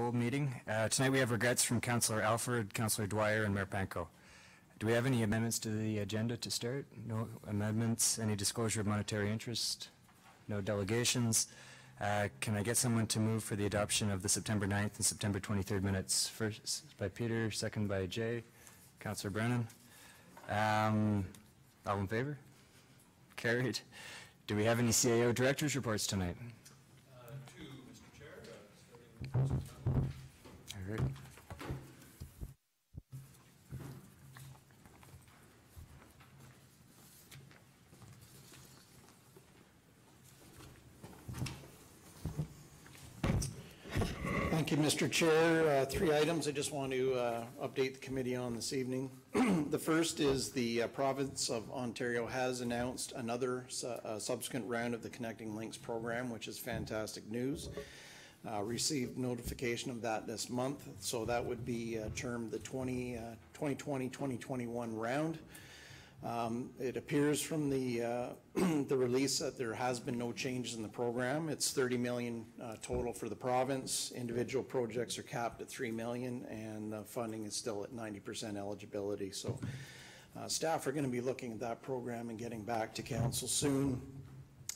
Meeting. Tonight we have regrets from Councillor Alford, Councillor Dwyer, and Mayor Panko. Do we have any amendments to the agenda to start? No amendments. Any disclosure of monetary interest? No delegations. Can I get someone to move for the adoption of the September 9th and September 23rd minutes? First by Peter, second by Jay. Councillor Brennan. All in favor? Carried. Do we have any CAO directors' reports tonight? Two, Mr. Chair, starting with All right. Thank you, Mr. Chair. Three items I just want to update the committee on this evening. The first is the province of Ontario has announced another subsequent round of the Connecting Links program, which is fantastic news. Received notification of that this month, so that would be termed the 2020-2021 round. It appears from the the release that there has been no changes in the program. It's 30 million total for the province. Individual projects are capped at 3 million, and funding is still at 90% eligibility. So staff are going to be looking at that program and getting back to council soon.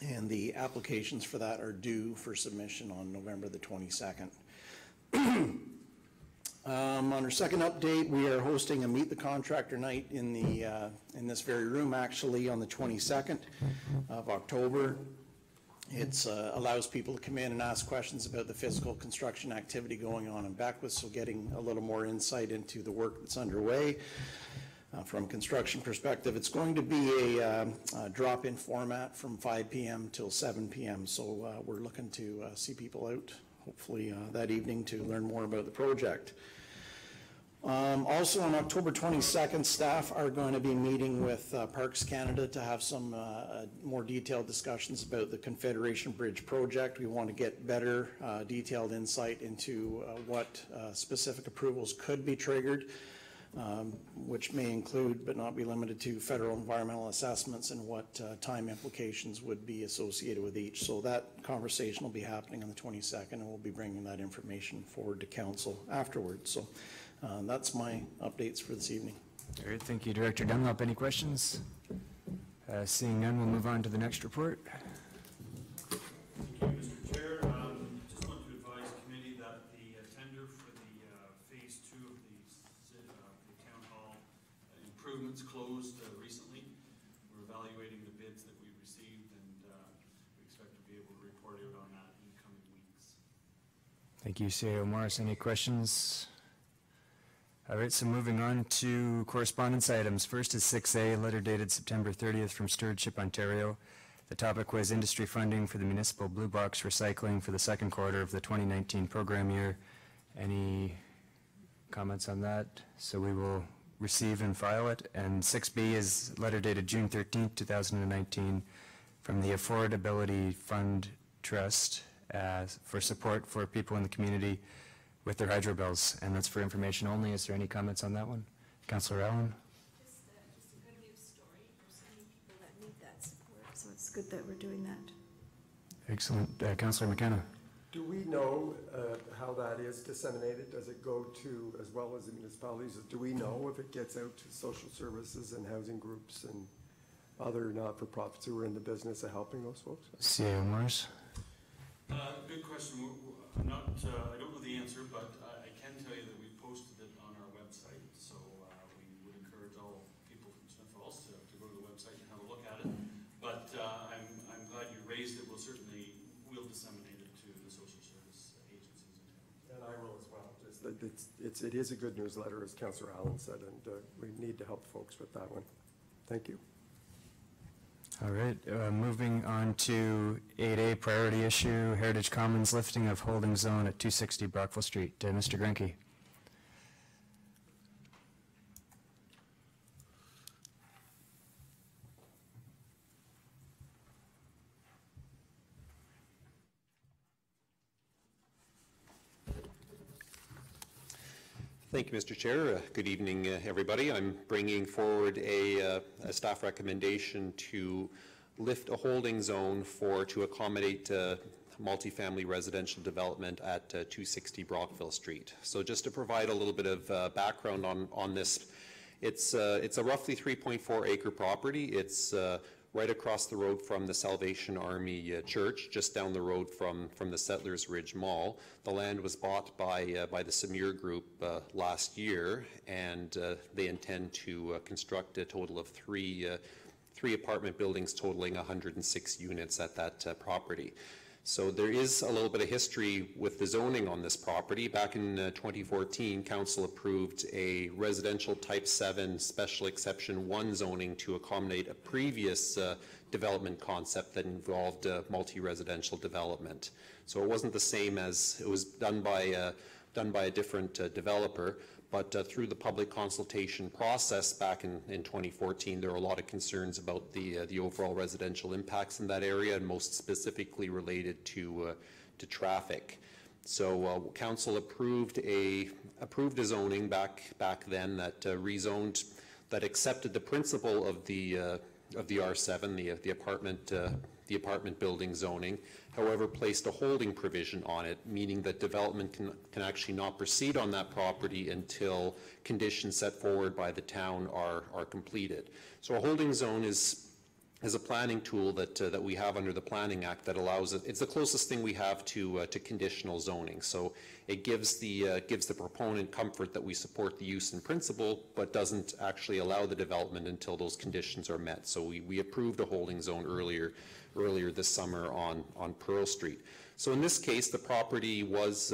And the applications for that are due for submission on November the 22nd. On our second update, we are hosting a Meet the Contractor night in this very room, actually, on the 22nd of October. It allows people to come in and ask questions about the physical construction activity going on in Beckwith, so getting a little more insight into the work that's underway. From a construction perspective, it's going to be a drop-in format from 5 p.m. till 7 p.m., so we're looking to see people out, hopefully that evening, to learn more about the project. Also on October 22nd, staff are going to be meeting with Parks Canada to have some more detailed discussions about the Confederation Bridge project. We want to get better detailed insight into what specific approvals could be triggered, which may include but not be limited to federal environmental assessments and what time implications would be associated with each. So that conversation will be happening on the 22nd, and we'll be bringing that information forward to council afterwards. So that's my updates for this evening. All right, thank you, Director Dunlop. Any questions? Seeing none, we'll move on to the next report. Thank you, Mr. Chair. Just want to advise the committee that the tender for the phase 2 of the town hall improvements closed recently. We're evaluating the bids that we received, and we expect to be able to report out on that in the coming weeks. Thank you, CAO Morris. Any questions? All right, so moving on to correspondence items. First is 6A, letter dated September 30th from Stewardship Ontario. The topic was industry funding for the municipal blue box recycling for the second quarter of the 2019 program year. Any comments on that? So we will receive and file it. And 6B is letter dated June 13th, 2019 from the Affordability Fund Trust for support for people in the community with their hydro bills, and that's for information only. Is there any comments on that one? Councillor Allen? Just a good news story. There's so many people that need that support, so it's good that we're doing that. Excellent. Councillor McKenna? Do we know how that is disseminated? Does it go to, as well as the municipalities, do we know if it gets out to social services and housing groups and other not-for-profits who are in the business of helping those folks? CAO Morris? Good question. I'm not, I don't know the answer, but I can tell you that we posted it on our website. So we would encourage all people from Smith Falls to go to the website and have a look at it. But I'm glad you raised it. We'll disseminate it to the social service agencies in town. And I will as well. Just that it is a good newsletter, as Councillor Allen said, and we need to help folks with that one. Thank you. All right, moving on to 8A, priority issue, Heritage Commons lifting of holding zone at 260 Brockville Street. Mr. Grenke. Thank you, Mr. Chair. Good evening, everybody. I'm bringing forward a staff recommendation to lift a holding zone to accommodate multifamily residential development at 260 Brockville Street. So just to provide a little bit of background on this, it's a roughly 3.4 acre property. It's right across the road from the Salvation Army Church, just down the road from the Settlers Ridge Mall. The land was bought by the Samir Group last year, and they intend to construct a total of three apartment buildings totaling 106 units at that property. So there is a little bit of history with the zoning on this property. Back in 2014, Council approved a residential type 7 special exception 1 zoning to accommodate a previous development concept that involved multi-residential development. So it wasn't the same as, it was done by a different developer. But through the public consultation process back in 2014, there were a lot of concerns about the overall residential impacts in that area, and most specifically related to traffic. So council approved a zoning back then that rezoned, that accepted the principle of the R7, the apartment building zoning, however placed a holding provision on it, meaning that development can actually not proceed on that property until conditions set forward by the town are completed. So a holding zone is a planning tool that we have under the Planning Act that allows it. It's the closest thing we have to conditional zoning. So it gives the proponent comfort that we support the use in principle, but doesn't actually allow the development until those conditions are met. So we approved a holding zone earlier this summer on Pearl Street. So in this case, the property was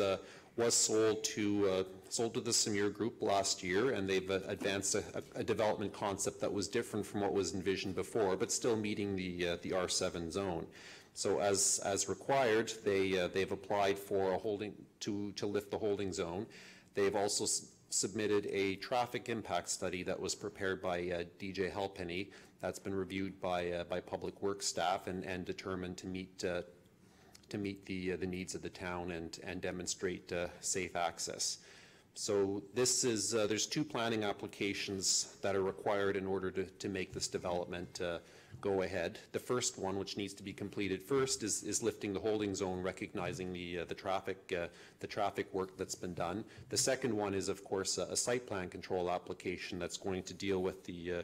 sold to the Samir Group last year, and they've advanced a development concept that was different from what was envisioned before, but still meeting the R7 zone. So as required, they've applied for a holding to lift the holding zone. They've also submitted a traffic impact study that was prepared by DJ Halpenny. That's been reviewed by Public Works staff and determined to meet the needs of the town and demonstrate safe access. So this is there's 2 planning applications that are required in order to make this development go ahead. The first one, which needs to be completed first, is lifting the holding zone, recognizing the traffic work that's been done. The second one is, of course, a site plan control application that's going to deal with the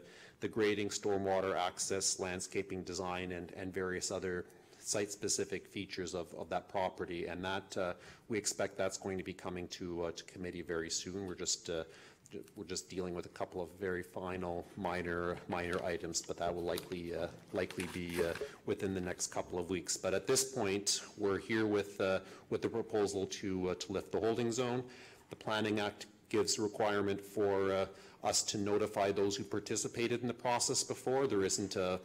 grading, stormwater access, landscaping design, and various other site-specific features of that property, and that we expect that's going to be coming to committee very soon. We're just dealing with a couple of very final minor items, but that will likely be within the next couple of weeks. But at this point, we're here with the proposal to lift the holding zone. The Planning Act gives a requirement for us to notify those who participated in the process before. There isn't a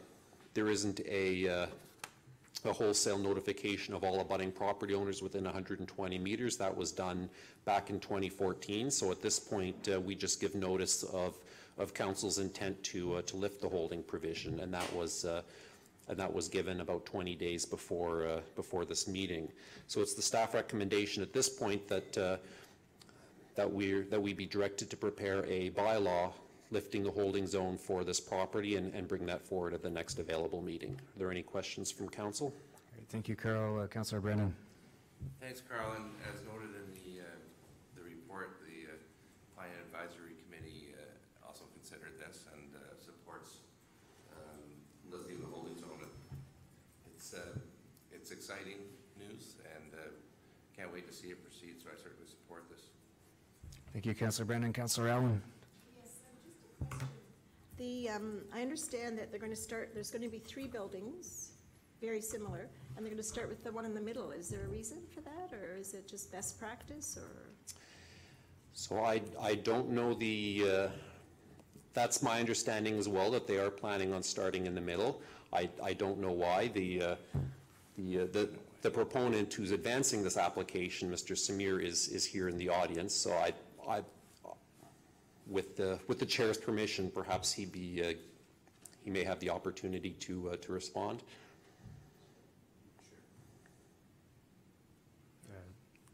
wholesale notification of all abutting property owners within 120 meters. That was done back in 2014. So at this point, we just give notice of council's intent to lift the holding provision, and that was given about 20 days before this meeting. So it's the staff recommendation at this point that we be directed to prepare a bylaw lifting the holding zone for this property and bring that forward at the next available meeting. Are there any questions from council? All right, thank you, Carl. Councillor Brennan. Thanks, Carl. And as noted in the report, the Planning Advisory Committee also considered this and supports lifting the holding zone. It's exciting news, and can't wait to see it proceed. So I certainly support this. Thank you, Councillor Brennan. Councillor Allen. I understand that they're going to start, there's going to be 3 buildings, very similar, and they're going to start with the one in the middle. Is there a reason for that, or is it just best practice, or? So I don't know that's my understanding as well, that they are planning on starting in the middle. I don't know why. The proponent who's advancing this application, Mr. Samir, is here in the audience, so with the chair's permission, perhaps he may have the opportunity to respond.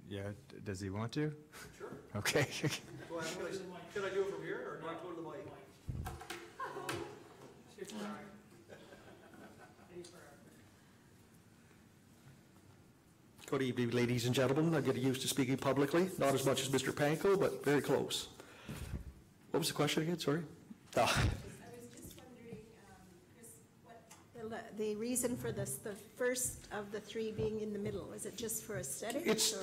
Yeah, does he want to? Sure. Okay. Well, should I do it from here or not go to the mic? Good evening, ladies and gentlemen. I'm getting used to speaking publicly, not as much as Mr. Panko, but very close. What was the question again? Sorry. I was just wondering, Chris, what the reason for this, the first of the three being in the middle, is it just for aesthetics?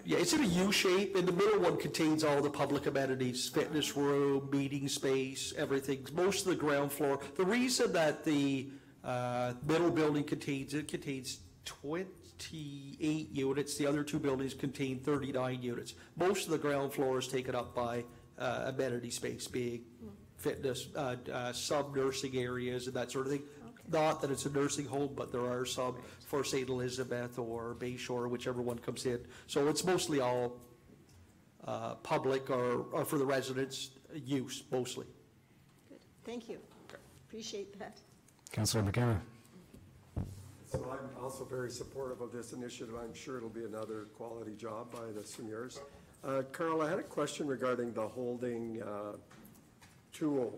Yeah, it's in a U shape, and the middle one contains all the public amenities, fitness room, meeting space, everything. Most of the ground floor. The reason that the middle building contains 28 units. The other two buildings contain 39 units. Most of the ground floor is taken up by amenity space, being fitness, some nursing areas and that sort of thing. Okay. Not that it's a nursing home, but there are some for St. Elizabeth or Bayshore, whichever one comes in. So it's mostly all public or for the residents' use, mostly. Good. Thank you. Appreciate that. Councillor McKenna. So I'm also very supportive of this initiative. I'm sure it'll be another quality job by the seniors. Carl, I had a question regarding the holding tool.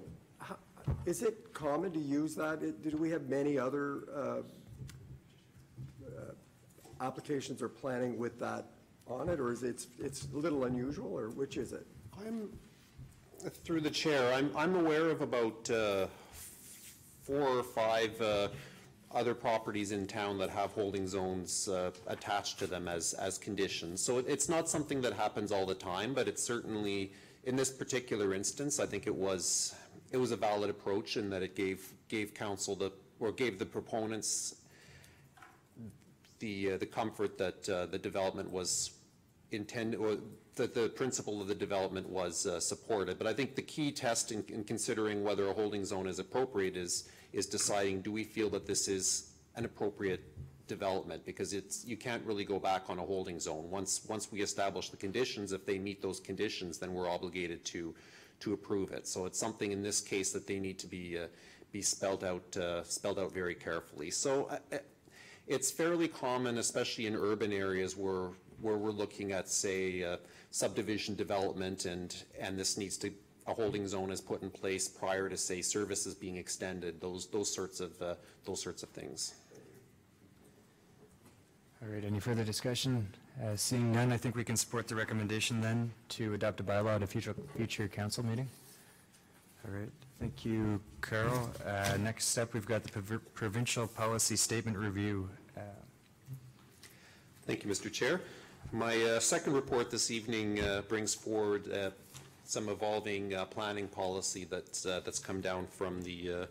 Is it common to use that? Did we have many other applications or planning with that on it, or is it's a little unusual, or which is it? Through the chair, I'm aware of about 4 or 5 other properties in town that have holding zones attached to them as conditions. So it's not something that happens all the time, but it's certainly, in this particular instance, I think it was a valid approach in that it gave council gave the proponents the comfort that the development was intended, or that the principle of the development was supported. But I think the key test in considering whether a holding zone is appropriate is deciding, do we feel that this is an appropriate development? Because you can't really go back on a holding zone. Once we establish the conditions, if they meet those conditions, then we're obligated to approve it. So it's something in this case that they need to be spelled out very carefully. So it's fairly common, especially in urban areas where we're looking at, say, subdivision development, and this needs to, a holding zone is put in place prior to, say, services being extended. Those sorts of things. All right, any further discussion? Seeing none, I think we can support the recommendation then to adopt a bylaw at a future council meeting. All right, thank you, Carol. Next up, we've got the provincial policy statement review. Thank you, Mr. Chair. My second report this evening brings forward some evolving planning policy that's come down from the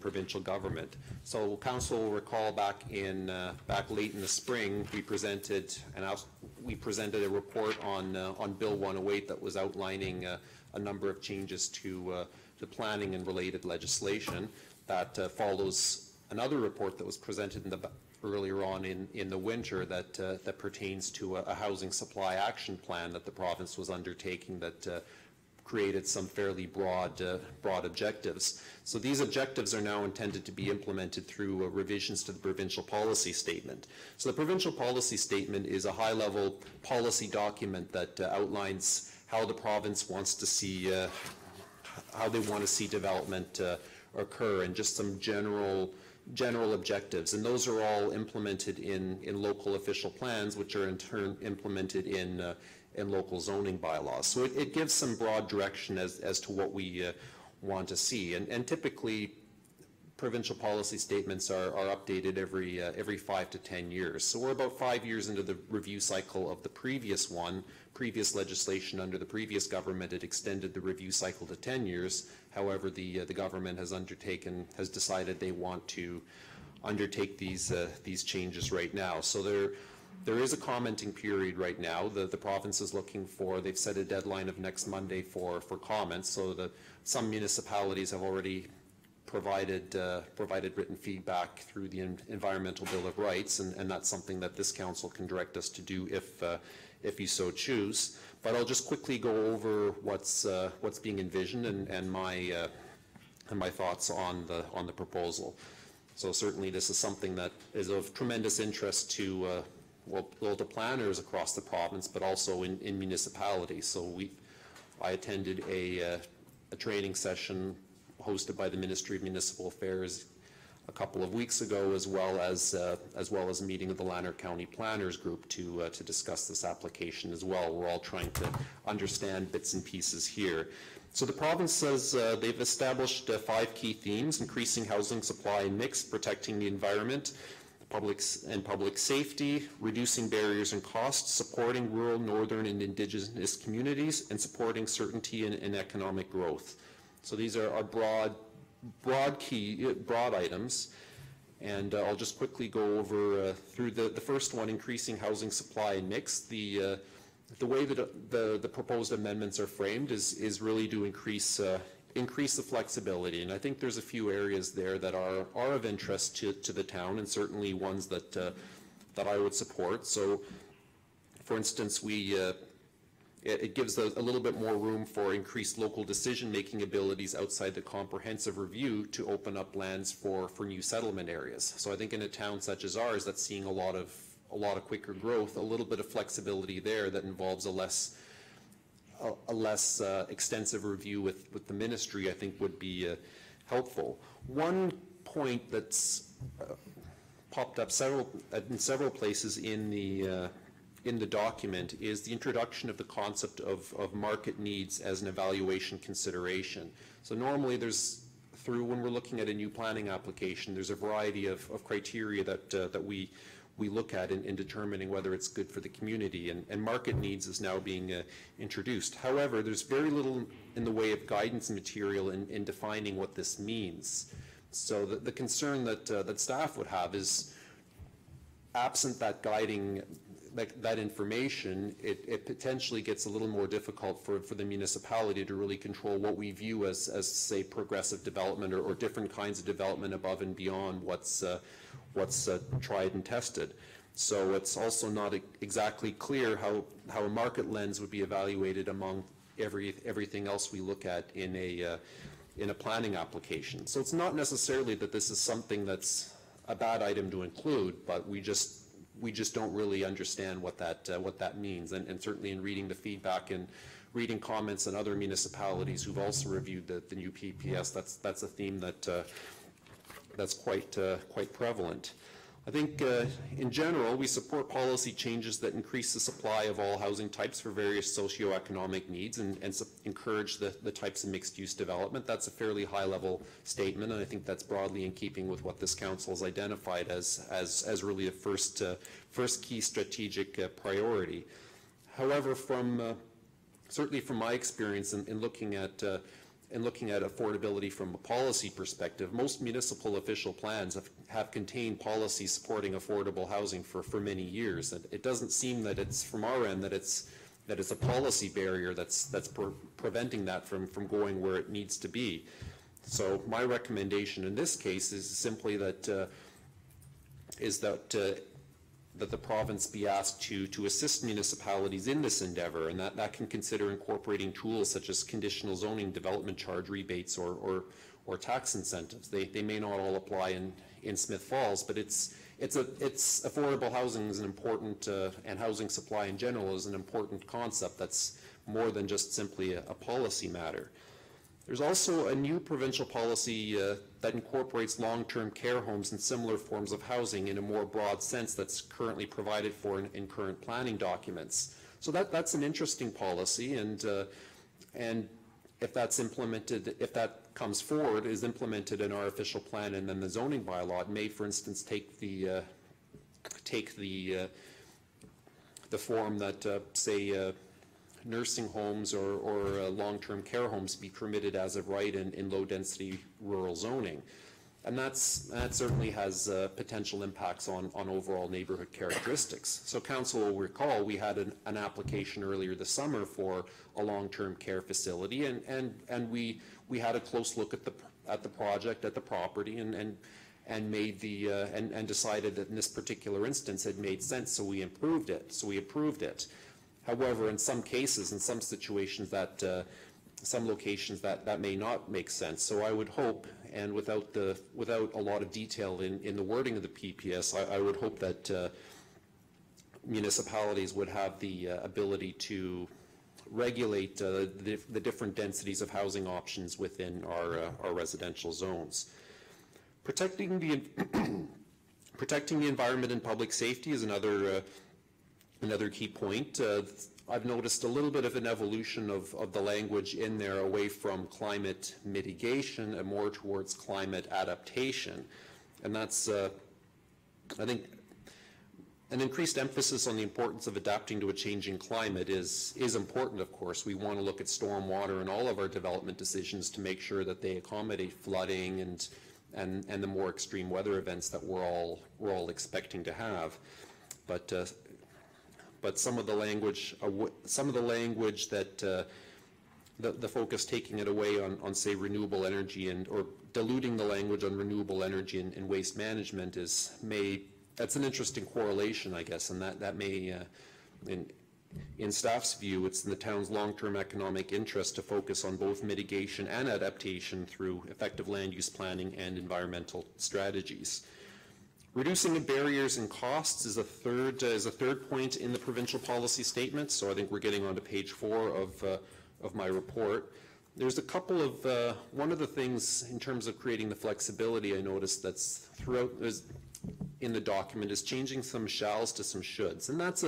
provincial government. So council will recall back late in the spring, we presented a report on Bill 108 that was outlining a number of changes to planning and related legislation. That follows another report that was presented earlier on in the winter that pertains to a housing supply action plan that the province was undertaking that created some fairly broad objectives. So these objectives are now intended to be implemented through revisions to the provincial policy statement. So the provincial policy statement is a high-level policy document that outlines how the province wants to see, how they want to see development occur, and just some general objectives. And those are all implemented in local official plans, which are in turn implemented in local zoning bylaws. So it gives some broad direction as to what we want to see. And typically, provincial policy statements are updated every 5 to 10 years. So we're about 5 years into the review cycle of the previous one. Previous legislation under the previous government had extended the review cycle to 10 years. However, the government has decided they want to undertake these changes right now. So there is a commenting period right now. The province is looking for, they've set a deadline of next Monday for comments. So some municipalities have already provided written feedback through the Environmental Bill of Rights, and that's something that this council can direct us to do if you so choose. But I'll just quickly go over what's being envisioned and my thoughts on the proposal. So certainly this is something that is of tremendous interest to the planners across the province, but also in municipalities. So I attended a training session hosted by the Ministry of Municipal Affairs a couple of weeks ago, as well as a meeting of the Lanark County Planners Group to discuss this application as well. We're all trying to understand bits and pieces here. So the province says they've established 5 key themes: increasing housing supply and mix, protecting the environment, public safety, reducing barriers and costs, supporting rural, northern, and Indigenous communities, and supporting certainty and economic growth. So these are our broad items, and I'll just quickly go over through the first one: increasing housing supply and mix. The way that the proposed amendments are framed is really to increase the flexibility, and I think there's a few areas there that are of interest to the town, and certainly ones that I would support. So, for instance, it gives a little bit more room for increased local decision-making abilities outside the comprehensive review to open up lands for new settlement areas. So I think in a town such as ours that's seeing a lot of quicker growth, a little bit of flexibility there that involves a less extensive review with the ministry, I think would be helpful. One point that's popped up in several places in the document is the introduction of the concept of market needs as an evaluation consideration. So normally when we're looking at a new planning application, there's a variety of criteria that we look at in determining whether it's good for the community, and market needs is now being introduced. However, there's very little in the way of guidance material in defining what this means. So the concern that staff would have is, absent that guiding, that information, it potentially gets a little more difficult for the municipality to really control what we view as say, progressive development or different kinds of development above and beyond what's tried and tested. So it's also not exactly clear how a market lens would be evaluated among everything else we look at in a planning application. So it's not necessarily that this is something that's a bad item to include, but we just don't really understand what that means. And certainly in reading the feedback and reading comments in other municipalities who've also reviewed the new PPS, that's a theme that's quite prevalent. I think in general, we support policy changes that increase the supply of all housing types for various socioeconomic needs and encourage the types of mixed-use development. That's a fairly high-level statement, and I think that's broadly in keeping with what this council has identified as really the first key strategic priority. However, certainly from my experience in looking at affordability from a policy perspective, most municipal official plans have contained policy supporting affordable housing for many years. And it doesn't seem that it's from our end that it's a policy barrier that's preventing that from going where it needs to be. So my recommendation in this case is simply that the province be asked to assist municipalities in this endeavor, and that can consider incorporating tools such as conditional zoning, development charge rebates, or tax incentives. They may not all apply in Smith Falls, but it's affordable housing is an important, and housing supply in general is an important concept that's more than just simply a policy matter. There's also a new provincial policy that incorporates long-term care homes and similar forms of housing in a more broad sense that's currently provided for in current planning documents. So that's an interesting policy, and if that's implemented, if that comes forward, is implemented in our official plan and then the zoning bylaw, it may, for instance, take the form that say nursing homes or long-term care homes be permitted as of right in low-density rural zoning. And that certainly has potential impacts on overall neighborhood characteristics. So council will recall we had an application earlier this summer for a long-term care facility, and we had a close look at the project, at the property, and made and decided that in this particular instance it made sense, so we approved it. However, in some cases, in some situations, some locations that may not make sense. So I would hope, and without a lot of detail in the wording of the PPS, I would hope that municipalities would have the ability to regulate the different densities of housing options within our residential zones. Protecting the protecting the environment and public safety is another key point. I've noticed a little bit of an evolution of the language in there away from climate mitigation and more towards climate adaptation. And that's, I think, an increased emphasis on the importance of adapting to a changing climate is important, of course. We want to look at stormwater in all of our development decisions to make sure that they accommodate flooding and the more extreme weather events that we're all expecting to have. But some of the language that the focus taking it away on say renewable energy or diluting the language on renewable energy and waste management that's an interesting correlation, I guess, and that may in staff's view, it's in the town's long-term economic interest to focus on both mitigation and adaptation through effective land use planning and environmental strategies. Reducing the barriers and costs is a third point in the provincial policy statement. So I think we're getting on to page 4 of my report. There's a couple of one of the things in terms of creating the flexibility I noticed that's throughout in the document is changing some shalls to some shoulds, and that's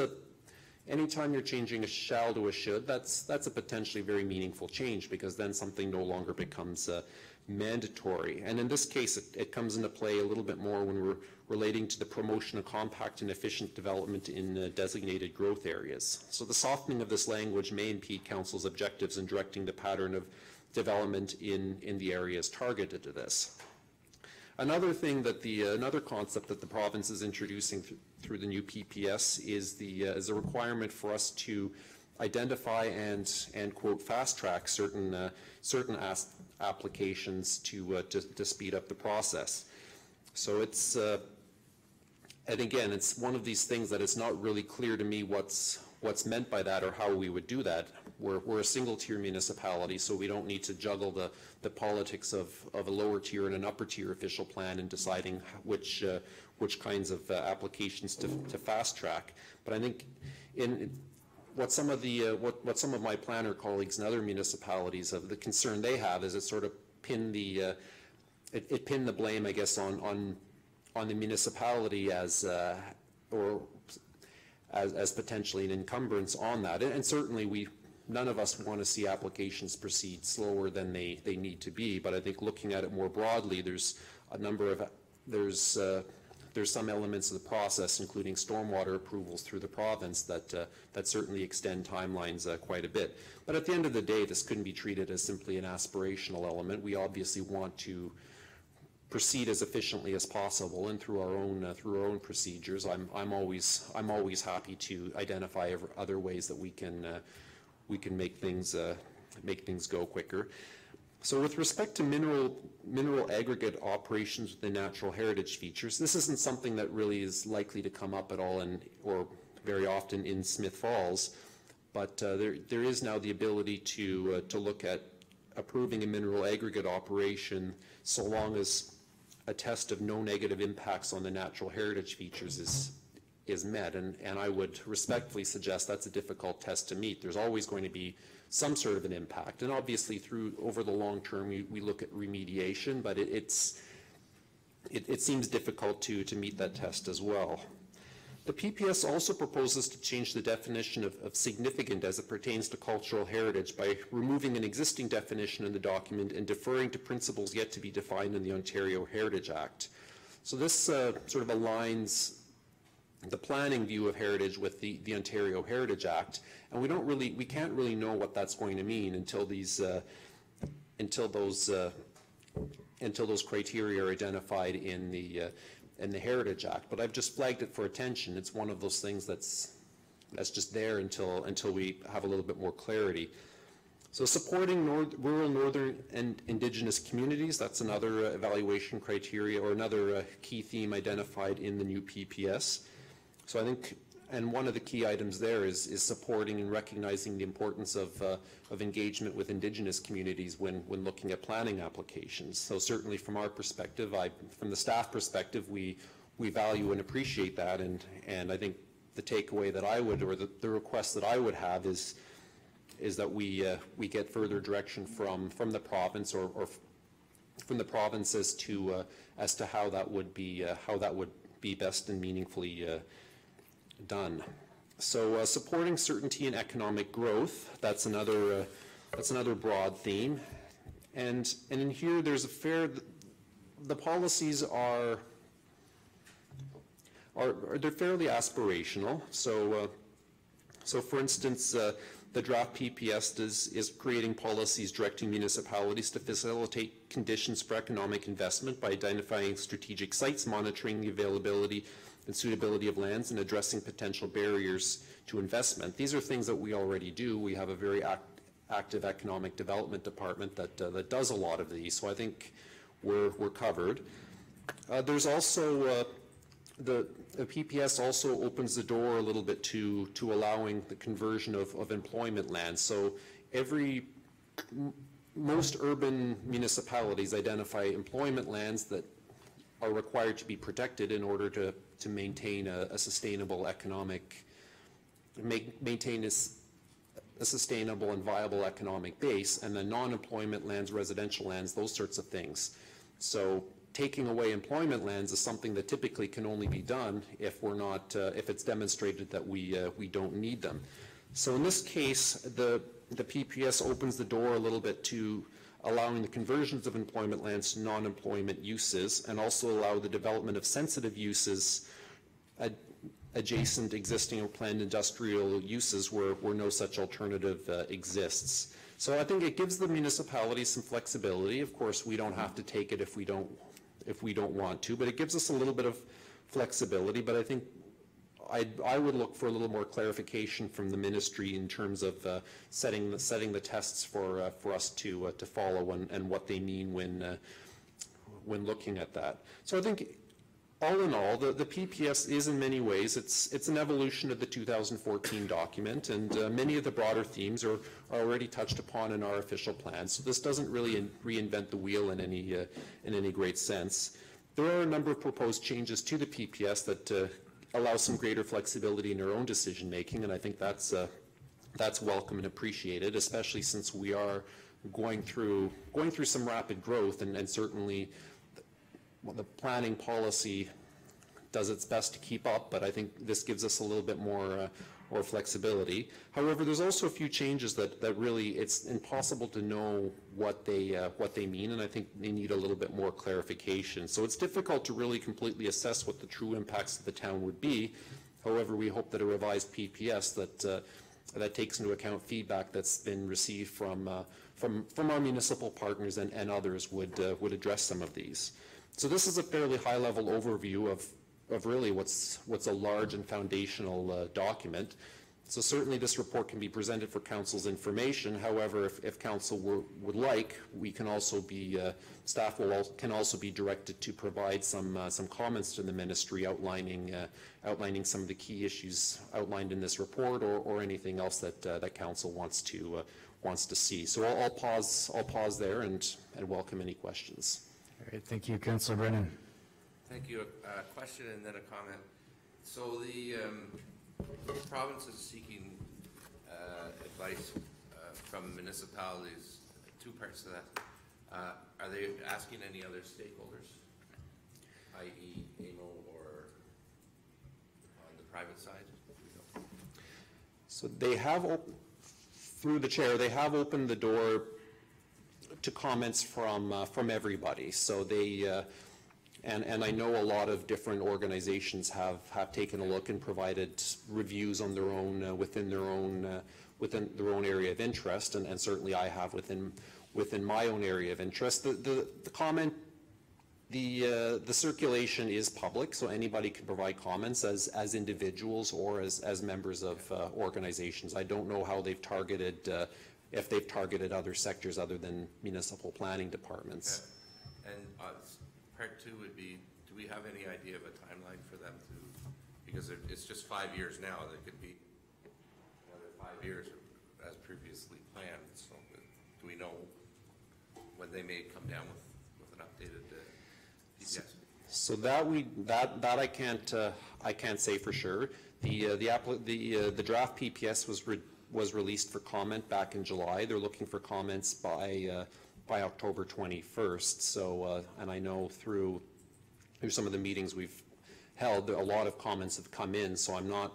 anytime you're changing a shall to a should, that's a potentially very meaningful change, because then something no longer becomes mandatory. And in this case, it comes into play a little bit more when we're relating to the promotion of compact and efficient development in designated growth areas. So the softening of this language may impede Council's objectives in directing the pattern of development in the areas targeted to this. Another thing that another concept that the province is introducing through the new PPS is a requirement for us to identify and quote fast track certain applications to speed up the process. So it's and again, it's one of these things that it's not really clear to me what's meant by that or how we would do that. We're a single tier municipality, so we don't need to juggle the politics of a lower tier and an upper tier official plan in deciding which kinds of applications to fast track. But I think what some of my planner colleagues in other municipalities the concern they have is it sort of pinned the blame, I guess, on the municipality as potentially an encumbrance on that. And certainly none of us want to see applications proceed slower than they need to be, but I think looking at it more broadly, there's some elements of the process, including stormwater approvals through the province, that certainly extend timelines quite a bit. But at the end of the day, this couldn't be treated as simply an aspirational element. We obviously want to proceed as efficiently as possible, and through our own procedures. I'm always happy to identify other ways that we can make things go quicker. So with respect to mineral aggregate operations with the natural heritage features, this isn't something that really is likely to come up at all or very often in Smith Falls, but there is now the ability to look at approving a mineral aggregate operation so long as a test of no negative impacts on the natural heritage features is met, and I would respectfully suggest that's a difficult test to meet. There's always going to be some sort of an impact, and obviously over the long term we look at remediation, but it seems difficult to meet that test as well. The PPS also proposes to change the definition of significant as it pertains to cultural heritage by removing an existing definition in the document and deferring to principles yet to be defined in the Ontario Heritage Act. So this sort of aligns the planning view of heritage with the Ontario Heritage Act, and we can't really know what that's going to mean until those criteria are identified in the Heritage Act. But I've just flagged it for attention. It's one of those things that's just there until we have a little bit more clarity. So supporting rural, northern, and Indigenous communities, that's another evaluation criteria or another key theme identified in the new PPS. So I think, and one of the key items there is supporting and recognizing the importance of engagement with Indigenous communities when looking at planning applications. So certainly from our perspective, from the staff perspective, we value and appreciate that, and I think the takeaway that I would, or the request that I would have is that we get further direction from the province or province as to how that would be best and meaningfully done. So supporting certainty and economic growth, that's another broad theme. And in here there's the policies are they're fairly aspirational. So for instance, the draft PPS is creating policies directing municipalities to facilitate conditions for economic investment by identifying strategic sites, monitoring the availability and suitability of lands, and addressing potential barriers to investment. These are things that we already do. We have a very active economic development department that does a lot of these, so I think we're covered. There's also the PPS also opens the door a little bit to allowing the conversion of employment land. So most urban municipalities identify employment lands that are required to be protected in order to maintain a sustainable economic, maintain a sustainable and viable economic base, and then non-employment lands, residential lands, those sorts of things. So taking away employment lands is something that typically can only be done if we're not, if it's demonstrated that we don't need them. So in this case, the PPS opens the door a little bit to allowing the conversions of employment lands to non-employment uses, and also allow the development of sensitive uses adjacent existing or planned industrial uses where no such alternative exists. So I think it gives the municipality some flexibility. Of course, we don't have to take it if we don't want to, but it gives us a little bit of flexibility. But I think I would look for a little more clarification from the ministry in terms of setting the tests for us to follow, and what they mean when looking at that. So I think, all in all, the PPS is in many ways, it's an evolution of the 2014 document, and many of the broader themes are already touched upon in our official plan. So this doesn't really reinvent the wheel in any great sense. There are a number of proposed changes to the PPS that allow some greater flexibility in our own decision making, and I think that's welcome and appreciated, especially since we are going through some rapid growth, and certainly the planning policy does its best to keep up, but I think this gives us a little bit more flexibility. However, there's also a few changes that really it's impossible to know what they mean, and I think they need a little bit more clarification. So it's difficult to really completely assess what the true impacts of the town would be. However, we hope that a revised PPS that takes into account feedback that's been received from our municipal partners and others would address some of these. So this is a fairly high-level overview of really what's a large and foundational document. So certainly this report can be presented for council's information. However, if council would like, we can also be, staff can also be directed to provide some comments to the ministry outlining some of the key issues outlined in this report, or anything else that council wants to see. So I'll pause there and welcome any questions. All right, thank you, Councillor Brennan. Thank you. A question and then a comment. So the province is seeking advice from municipalities. Two parts to that. Are they asking any other stakeholders, i.e. AMO or on the private side? So they have, through the chair, they have opened the door to comments from everybody. So they, and I know a lot of different organizations have taken a look and provided reviews on their own, within their own area of interest, and certainly I have within my own area of interest. The comment, the circulation is public, so anybody can provide comments as individuals or as members of organizations. I don't know how they've targeted, if they've targeted other sectors other than municipal planning departments. Okay. And part two would be, do we have any idea of a timeline for them to, because it's just 5 years now, there could be another 5 years as previously planned, so do we know when they may come down with an updated PPS? So that I can't say for sure. The draft PPS was released for comment back in July. They're looking for comments by October 21st. So, and I know through some of the meetings we've held, a lot of comments have come in, so I'm not,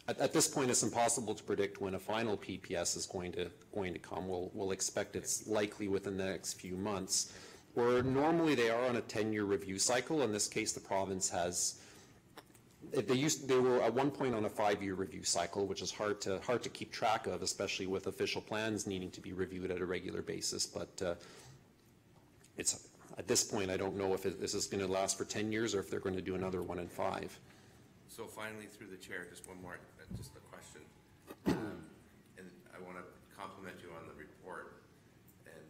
at this point, it's impossible to predict when a final PPS is going to come. We'll expect it's likely within the next few months. Where normally they are on a 10-year review cycle. In this case, the province has, they were at one point on a 5-year review cycle, which is hard to keep track of, especially with official plans needing to be reviewed at a regular basis. But it's, at this point, I don't know if this is going to last for 10 years or if they're going to do another one in 5. So finally, through the chair, just one more, just a question. And I want to compliment you on the report. And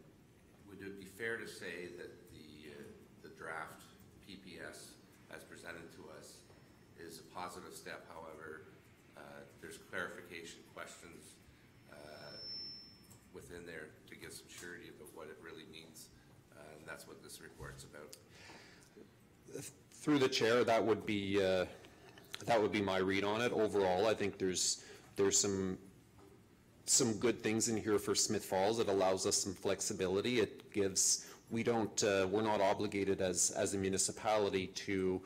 would it be fair to say that the draft PPS as presented to us is a positive step? However, there's clarification questions within there to get some surety of what it really means. And that's what this report's about. Through the chair, that would be my read on it. Overall, I think there's some good things in here for Smith Falls. It allows us some flexibility. It gives, we're not obligated as a municipality to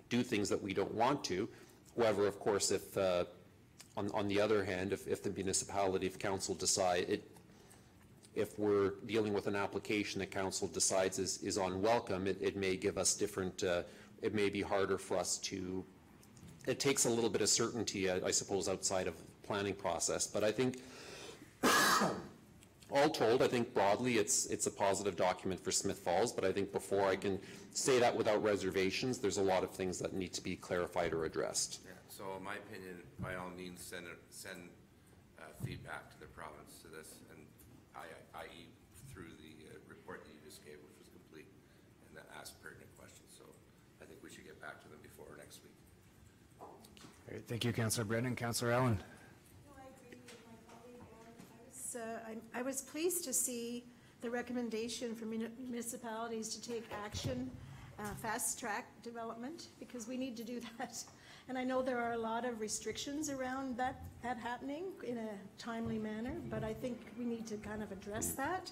do things that we don't want to. However, of course, if on the other hand, if the municipality, if council decide if we're dealing with an application that council decides is unwelcome, it may give us different, it may be harder for us to, it takes a little bit of certainty, I suppose, outside of the planning process. But I think, all told, I think broadly it's a positive document for Smith Falls, but I think before I can say that without reservations, there's a lot of things that need to be clarified or addressed. Yeah, so in my opinion, by all means, send feedback to the province to this, and i.e. through the report that you just gave, which was complete, and then ask pertinent questions. So I think we should get back to them before next week. All right, thank you, Councillor Brennan. Councillor Allen. No, I agree with my colleague. I was pleased to see the recommendation for municipalities to take action, fast-track development, because we need to do that. And I know there are a lot of restrictions around that happening in a timely manner, but I think we need to kind of address that,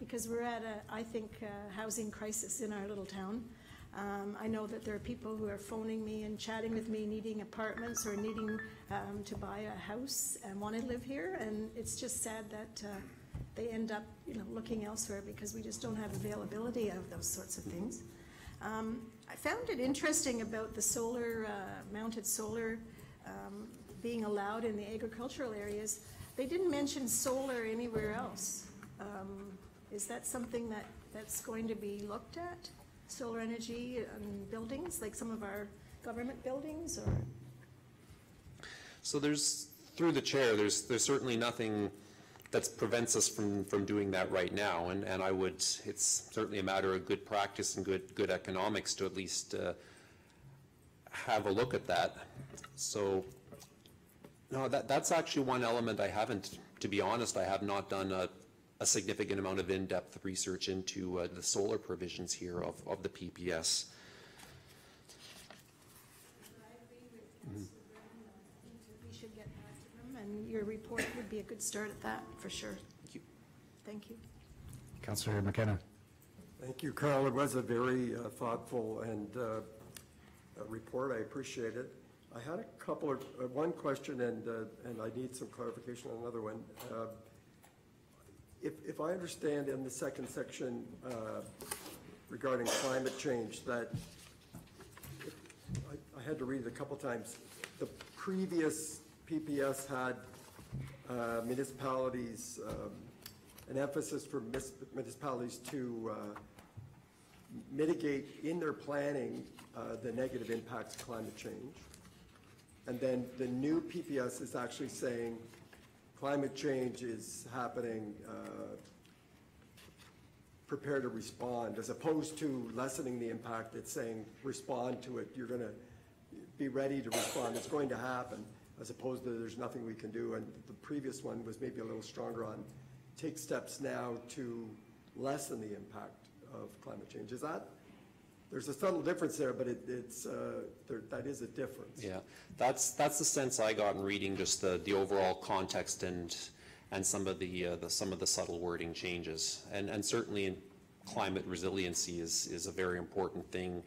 because we're at I think, housing crisis in our little town. I know that there are people who are phoning me and chatting with me, needing apartments or needing to buy a house and want to live here, and it's just sad that they end up, looking elsewhere because we just don't have availability of those sorts of things. I found it interesting about the solar, mounted solar being allowed in the agricultural areas. They didn't mention solar anywhere else. Is that something that's going to be looked at? Solar energy in buildings, like some of our government buildings, or? So there's, through the chair, there's certainly nothing that prevents us from doing that right now, and I would, it's certainly a matter of good practice and good economics to at least have a look at that. So no, that's actually one element I haven't, to be honest, I have not done a significant amount of in-depth research into the solar provisions here of the PPS. We should get back to them, and your report would be a good start at that, for sure. Thank you. Thank you. Councillor McKenna. Thank you, Carl. It was a very thoughtful and report. I appreciate it. I had a couple of, one question, and I need some clarification on another one. If I understand in the second section regarding climate change, that I had to read it a couple times. The previous PPS had municipalities, an emphasis for municipalities to mitigate in their planning the negative impacts of climate change. And then the new PPS is actually saying climate change is happening, prepare to respond, as opposed to lessening the impact. It's saying respond to it. You're going to be ready to respond. It's going to happen, as opposed to there's nothing we can do. And the previous one was maybe a little stronger on take steps now to lessen the impact of climate change. Is that? There's a subtle difference there, but that is a difference. Yeah, that's the sense I got in reading just the overall context and and some of the subtle wording changes. And certainly climate resiliency is a very important thing.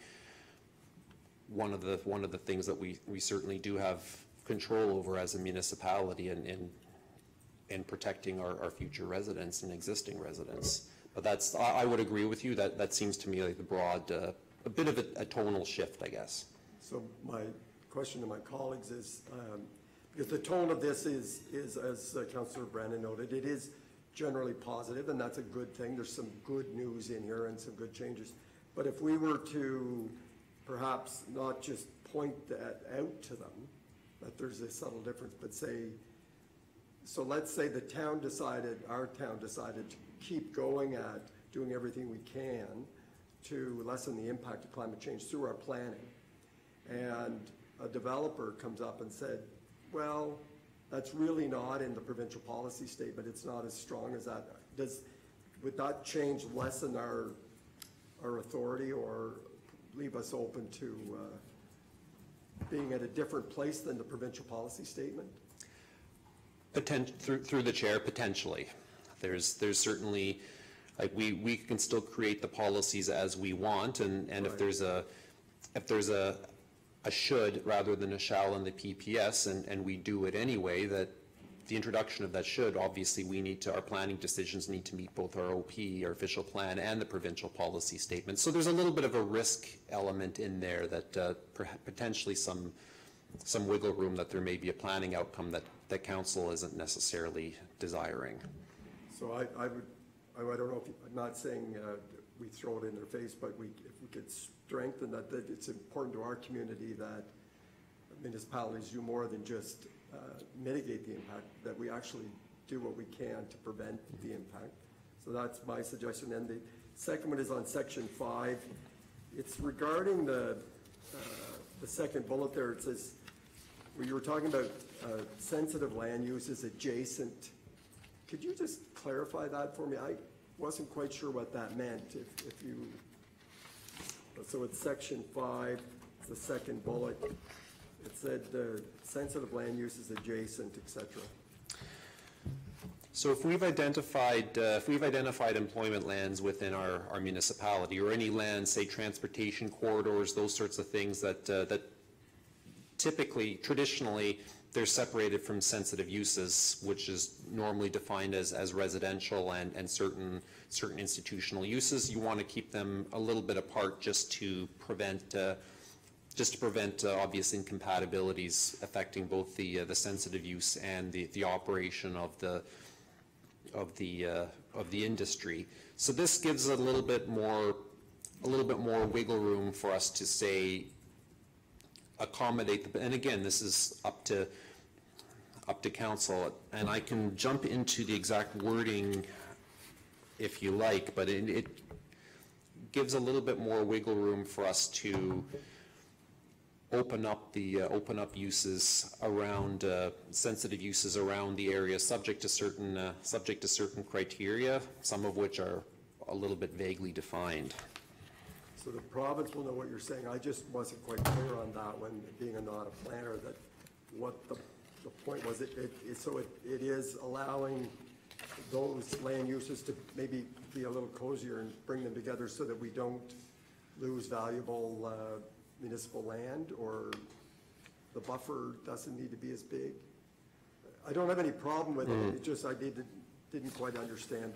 One of the things that we certainly do have control over as a municipality in protecting our future residents and existing residents. But I would agree with you that seems to me like the broad, a bit of a tonal shift, I guess. So my question to my colleagues is, because the tone of this is as Councillor Brandon noted, it is generally positive, and that's a good thing. There's some good news in here and some good changes. But if we were to perhaps not just point that out to them, that there's a subtle difference, but say, so let's say the town decided, our town decided to keep going at doing everything we can to lessen the impact of climate change through our planning. And a developer comes up and said, well, that's really not in the provincial policy statement. It's not as strong as that. Would that change lessen our authority or leave us open to being at a different place than the provincial policy statement? Through the chair, potentially. There's certainly, like, we can still create the policies as we want, and right. if there's a should rather than a shall in the PPS, and we do it anyway, that the introduction of that should, obviously our planning decisions need to meet both our OP, our official plan, and the provincial policy statement. So there's a little bit of a risk element in there that potentially some wiggle room that there may be a planning outcome that council isn't necessarily desiring. So I don't know if, I'm not saying we throw it in their face, but if we could strengthen that it's important to our community that municipalities do more than just mitigate the impact, that we actually do what we can to prevent the impact. So that's my suggestion. And the second one is on section 5. It's regarding the second bullet there. It says, where you were talking about sensitive land uses adjacent. Could you just clarify that for me? I wasn't quite sure what that meant. If you, so it's section 5, it's the second bullet. It said sensitive land uses adjacent, etc. So if we've identified employment lands within our municipality, or any land, say transportation corridors, those sorts of things that typically, traditionally, they're separated from sensitive uses, which is normally defined as residential and certain institutional uses. You want to keep them a little bit apart just to prevent obvious incompatibilities affecting both the sensitive use and the operation of the industry. So this gives a little bit more wiggle room for us to say accommodate and again, this is up to council, and I can jump into the exact wording if you like, but it gives a little bit more wiggle room for us to open up uses around sensitive uses around the area, subject to certain criteria, some of which are a little bit vaguely defined. So the province will know what you're saying. I just wasn't quite clear on that when being not a planner, that what the point was. So it is allowing those land uses to maybe be a little cozier and bring them together so that we don't lose valuable municipal land, or the buffer doesn't need to be as big. I don't have any problem with it. It just I didn't quite understand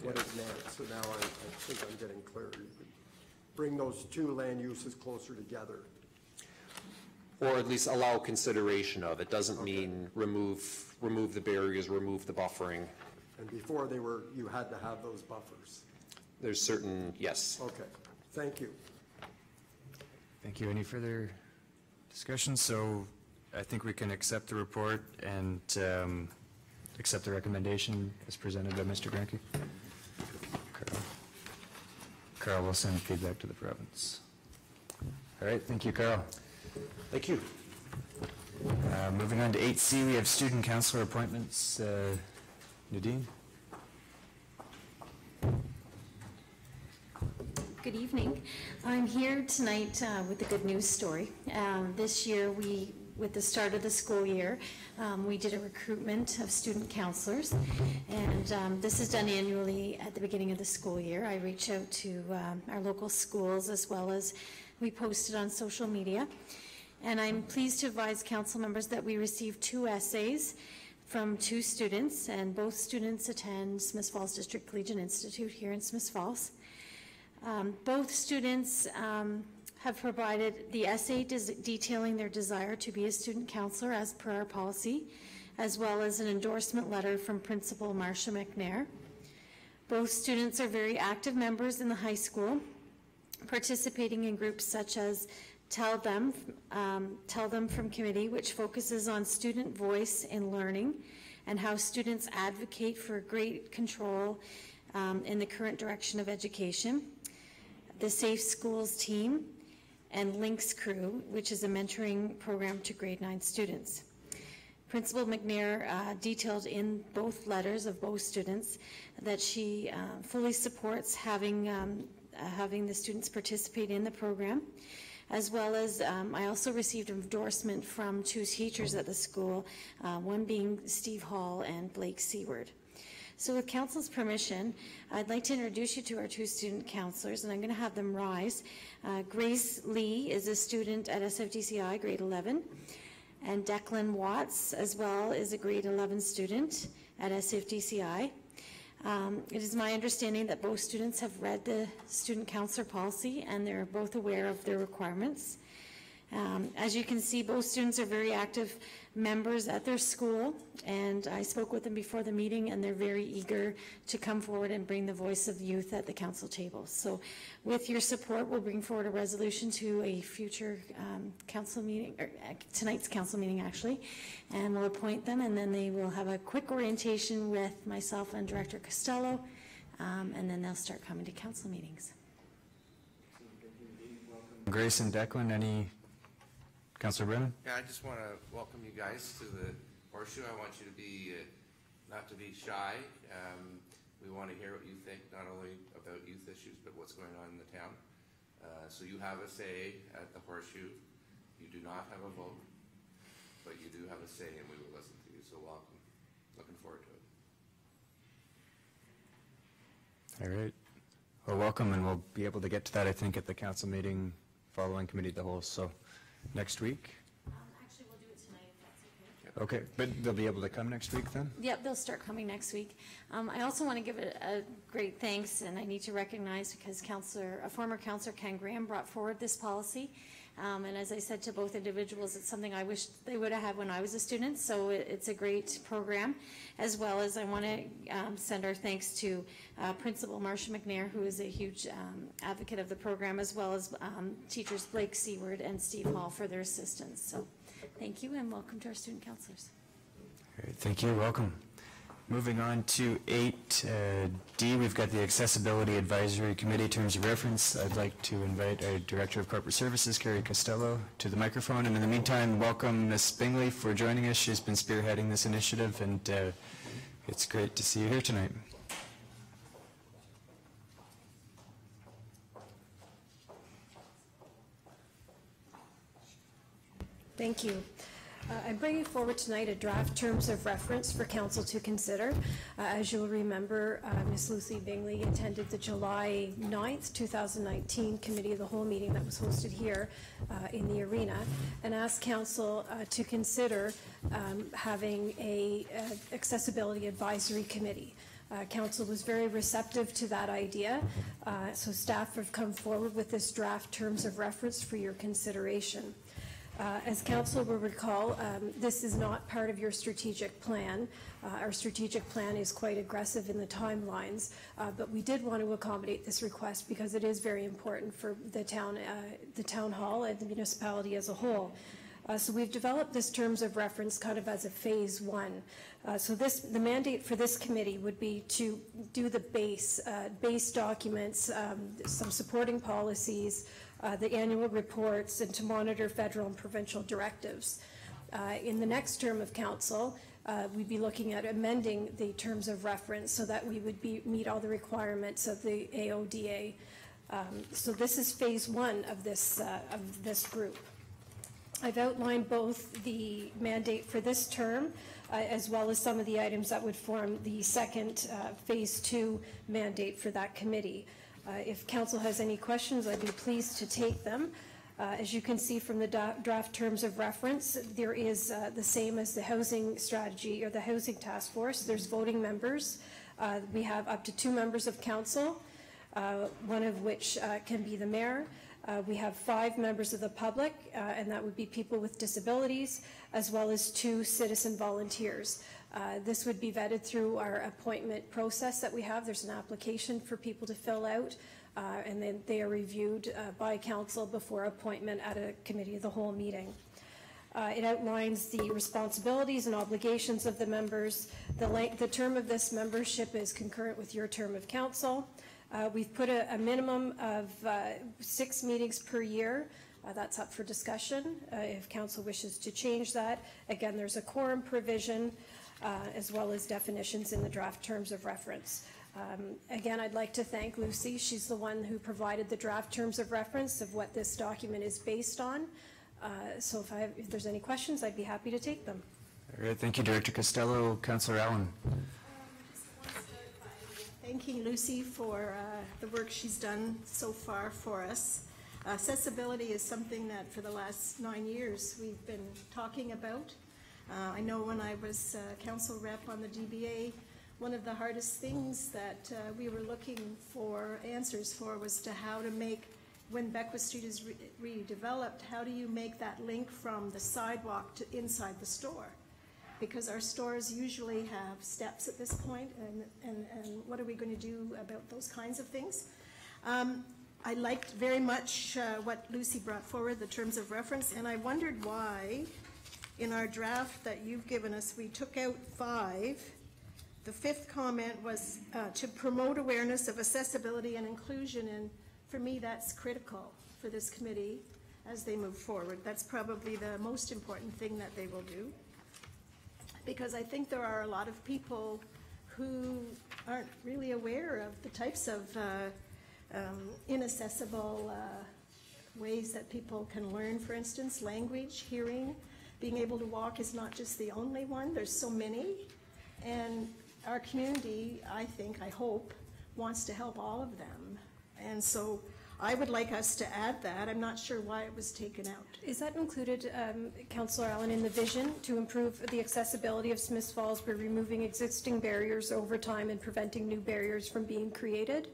what it meant. So now I think I'm getting clear. You could bring those two land uses closer together. Or at least allow consideration of. It doesn't mean remove the barriers, remove the buffering. And before you had to have those buffers. There's certain, yes. Okay, thank you. Thank you. Any further discussion? So I think we can accept the report and accept the recommendation as presented by Mr. Granke. Carl will send feedback to the province. All right, thank you, Carl. Thank you. Moving on to 8C, we have student counselor appointments. Nadine? Good evening. I'm here tonight with a good news story. This year we with the start of the school year, we did a recruitment of student counselors, and this is done annually at the beginning of the school year. I reach out to our local schools, as well as we post it on social media. And I'm pleased to advise council members that we received 2 essays from 2 students, and both students attend Smiths Falls District Collegiate Institute here in Smiths Falls. Both students have provided the essay detailing their desire to be a student counselor as per our policy, as well as an endorsement letter from Principal Marcia McNair. Both students are very active members in the high school, participating in groups such as Tell Them from Committee, which focuses on student voice in learning and how students advocate for great control in the current direction of education. The Safe Schools team, and Links Crew, which is a mentoring program to grade 9 students. Principal McNair detailed in both letters of both students that she fully supports having the students participate in the program, as well as I also received an endorsement from 2 teachers at the school, one being Steve Hall and Blake Seward. So with council's permission, I'd like to introduce you to our 2 student counselors, and I'm going to have them rise. Grace Lee is a student at SFDCI, grade 11, and Declan Watts as well is a grade 11 student at SFDCI. It is my understanding that both students have read the student counselor policy, and they're both aware of their requirements. As you can see, both students are very active members at their school, and I spoke with them before the meeting, and they're very eager to come forward and bring the voice of youth at the council table. So with your support, we'll bring forward a resolution to a future council meeting, or tonight's council meeting actually, and we'll appoint them, and then they will have a quick orientation with myself and Director Costello, and then they'll start coming to council meetings. Grace and Declan, any? Councillor Brennan? Yeah, I just want to welcome you guys to the Horseshoe. I want you to be, not to be shy. We want to hear what you think, not only about youth issues, but what's going on in the town. So you have a say at the Horseshoe. You do not have a vote, but you do have a say, and we will listen to you. So welcome. Looking forward to it. All right. Well, welcome, and we'll be able to get to that, I think, at the council meeting following committee of the whole. So next week? Actually, we'll do it tonight, if that's okay. Okay, but they'll be able to come next week then? Yep, they'll start coming next week. I also want to give a great thanks, and I need to recognize, because a former councillor, Ken Graham, brought forward this policy. And as I said to both individuals, it's something I wish they would have had when I was a student, so it's a great program. As well as I want to send our thanks to Principal Marcia McNair, who is a huge advocate of the program, as well as teachers Blake Seward and Steve Hall for their assistance. So thank you, and welcome to our student counselors. All right, thank you, welcome. Moving on to 8D, we've got the Accessibility Advisory Committee Terms of Reference. I'd like to invite our Director of Corporate Services, Carrie Costello, to the microphone. And in the meantime, welcome Ms. Bingley for joining us. She's been spearheading this initiative, and it's great to see you here tonight. Thank you. I'm bringing forward tonight a draft terms of reference for council to consider. As you'll remember, Ms. Lucy Bingley attended the July 9th, 2019 Committee of the Whole meeting that was hosted here in the arena, and asked council to consider having a accessibility advisory committee. Council was very receptive to that idea, so staff have come forward with this draft terms of reference for your consideration. As council will recall, this is not part of your strategic plan. Our strategic plan is quite aggressive in the timelines, but we did want to accommodate this request because it is very important for the town hall and the municipality as a whole. So we've developed this terms of reference kind of as a phase one. So the mandate for this committee would be to do the base documents, some supporting policies, the annual reports, and to monitor federal and provincial directives. In the next term of council, we'd be looking at amending the terms of reference so that we would meet all the requirements of the AODA. So this is phase one of this group. I've outlined both the mandate for this term as well as some of the items that would form the second Phase 2 mandate for that committee. If council has any questions, I'd be pleased to take them. As you can see from the draft terms of reference, there is the same as the housing strategy or the housing task force. There's voting members. We have up to 2 members of council, one of which can be the mayor. We have 5 members of the public, and that would be people with disabilities, as well as 2 citizen volunteers. This would be vetted through our appointment process that we have. There's an application for people to fill out, and then they are reviewed by council before appointment at a committee of the whole meeting. It outlines the responsibilities and obligations of the members. The term of this membership is concurrent with your term of council. We've put a minimum of 6 meetings per year. That's up for discussion if council wishes to change that. Again, there's a quorum provision as well as definitions in the draft terms of reference. Again, I'd like to thank Lucy. She's the one who provided the draft terms of reference of what this document is based on. So if there's any questions, I'd be happy to take them. All right, thank you, Director Costello. Councillor Allen. Thanking Lucy for the work she's done so far for us. Accessibility is something that for the last 9 years we've been talking about. I know when I was council rep on the DBA, one of the hardest things that we were looking for answers for was to how to make, when Beckwith Street is redeveloped, how do you make that link from the sidewalk to inside the store? Because our stores usually have steps at this point, and what are we going to do about those kinds of things? I liked very much what Lucy brought forward, the terms of reference, and I wondered why in our draft that you've given us, we took out 5. The 5th comment was to promote awareness of accessibility and inclusion, and for me that's critical for this committee as they move forward. That's probably the most important thing that they will do, because I think there are a lot of people who aren't really aware of the types of inaccessible ways that people can learn. For instance, language, hearing, being able to walk is not just the only one. There's so many, and our community, I think, I hope, wants to help all of them. And so I would like us to add that. I'm not sure why it was taken out. Is that included, Councillor Allen, in the vision to improve the accessibility of Smiths Falls by removing existing barriers over time and preventing new barriers from being created?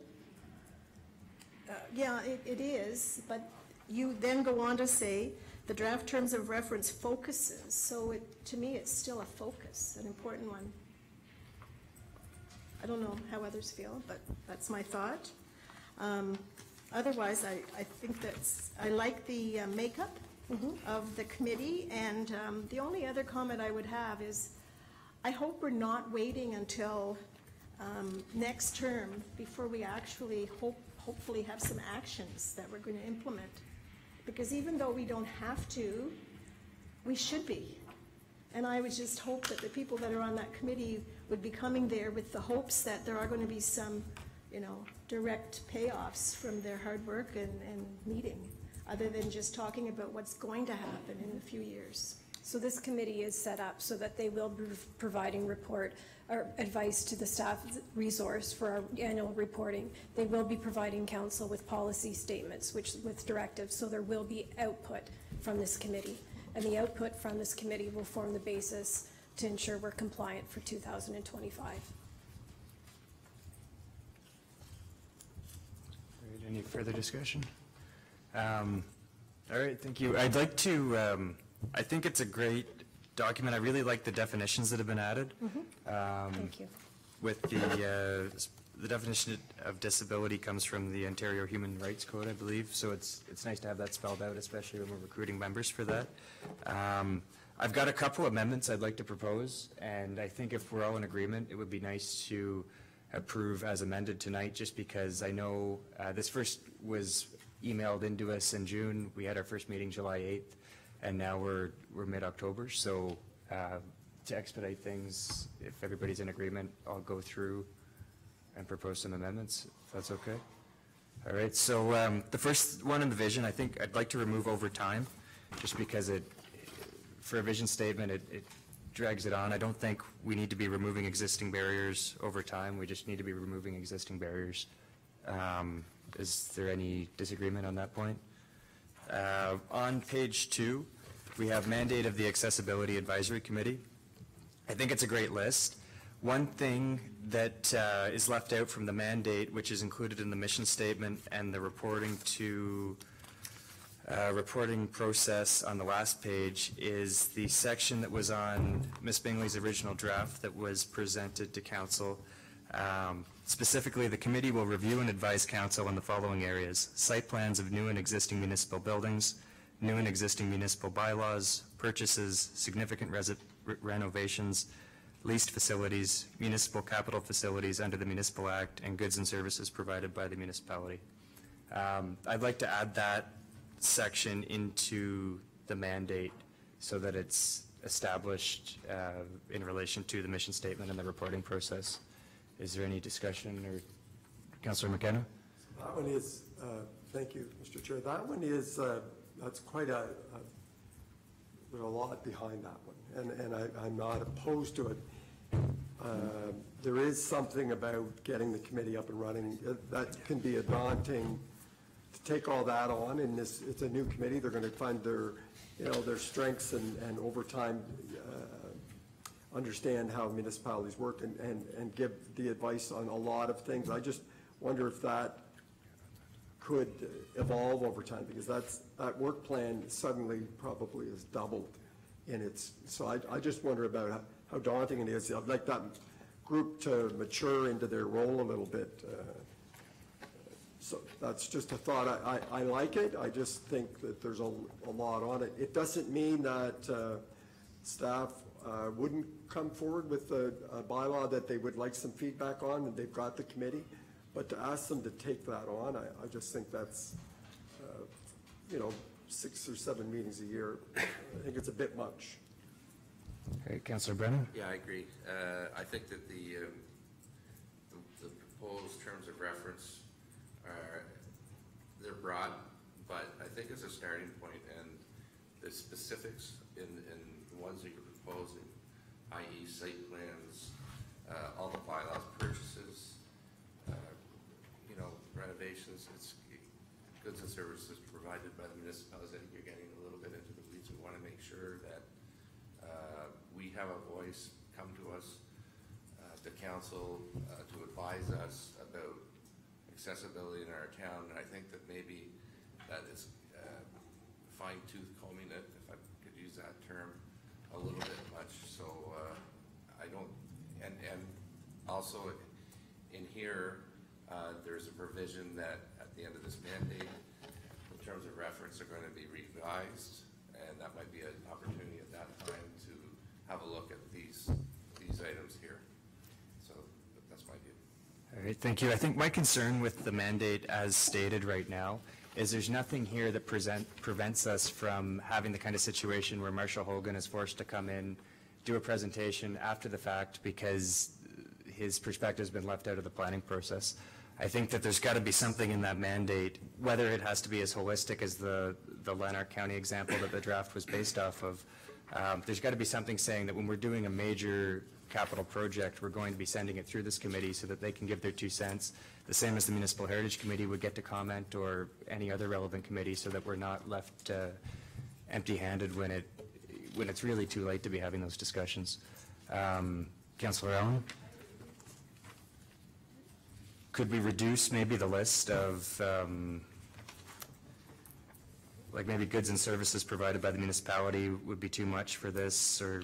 Yeah, it is, but you then go on to say the draft terms of reference focuses. So to me, it's still a focus, an important one. I don't know how others feel, but that's my thought. Otherwise, I think I like the makeup of the committee, and the only other comment I would have is I hope we're not waiting until next term before we actually hopefully have some actions that we're going to implement. Because even though we don't have to, we should be. And I would just hope that the people that are on that committee would be coming there with the hopes that there are going to be some, direct payoffs from their hard work and meeting, other than just talking about what's going to happen in a few years. So this committee is set up so that they will be providing report or advice to the staff resource for our annual reporting. They will be providing council with policy statements, with directives, so there will be output from this committee. And the output from this committee will form the basis to ensure we're compliant for 2025. Any further discussion? All right, thank you. I'd like to, I think it's a great document. I really like the definitions that have been added. Thank you. With the definition of disability comes from the Ontario Human Rights Code, I believe, so it's nice to have that spelled out, especially when we're recruiting members for that. I've got a couple amendments I'd like to propose, and I think if we're all in agreement, it would be nice to approve as amended tonight, just because I know this first was emailed into us in June. We had our first meeting July 8th, and now we're mid-October. So to expedite things, if everybody's in agreement, I'll go through and propose some amendments, if that's okay. All right, so the first one in the vision, I think I'd like to remove over time. just because for a vision statement, it drags it on. I don't think we need to be removing existing barriers over time. We just need to be removing existing barriers. Is there any disagreement on that point? On page 2, we have mandate of the Accessibility Advisory Committee. I think it's a great list. One thing that is left out from the mandate, which is included in the mission statement and the reporting process on the last page, is the section that was on Ms. Bingley's original draft that was presented to council. Specifically, the committee will review and advise council in the following areas: site plans of new and existing municipal buildings, new and existing municipal bylaws, purchases, significant renovations, leased facilities, municipal capital facilities under the Municipal Act, and goods and services provided by the municipality. I'd like to add that section into the mandate so that it's established in relation to the mission statement and the reporting process. Is there any discussion, or Councillor McKenna? That one is, thank you, Mr. Chair. That one is, that's quite there's a lot behind that one, and I'm not opposed to it. There is something about getting the committee up and running that can be a daunting, to take all that on, and it's a new committee. They're going to find their strengths and over time understand how municipalities work and give the advice on a lot of things. I just wonder if that could evolve over time, because that work plan suddenly probably is doubled in its, so I just wonder about how daunting it is. I'd like that group to mature into their role a little bit. So that's just a thought. I like it. I just think that there's a lot on it. It doesn't mean that staff wouldn't come forward with a bylaw that they would like some feedback on, and they've got the committee. But to ask them to take that on, I just think that's, 6 or 7 meetings a year. I think it's a bit much. Okay, Councillor Brennan? Yeah, I agree. I think that the proposed terms of reference they're broad, but I think it's a starting point, and the specifics in the ones that you're proposing, i.e. site plans, all the bylaws, purchases, renovations, it's goods and services provided by the municipalities. I think you're getting a little bit into the weeds. We want to make sure that we have a voice, come to us, to council, to advise us about accessibility in our town. And I think that maybe that is fine-tooth combing it, if I could use that term, a little bit much. So I don't, and also in here, there's a provision that at the end of this mandate, the terms of reference are going to be revised, and that might be an opportunity at that time to have a look at these items here. So that's my view. All right, thank you. I think my concern with the mandate as stated right now is there's nothing here that prevents us from having the kind of situation where Marshall Hogan is forced to come in, do a presentation after the fact because his perspective has been left out of the planning process. I think that there's got to be something in that mandate, whether it has to be as holistic as the Lanark County example that the draft was based off of. There's got to be something saying that when we're doing a major capital project, we're going to be sending it through this committee so that they can give their 2 cents, the same as the Municipal Heritage Committee would get to comment, or any other relevant committee, so that we're not left empty-handed when it's really too late to be having those discussions. Councillor Allen? Could we reduce maybe the list of like maybe goods and services provided by the municipality would be too much for this, or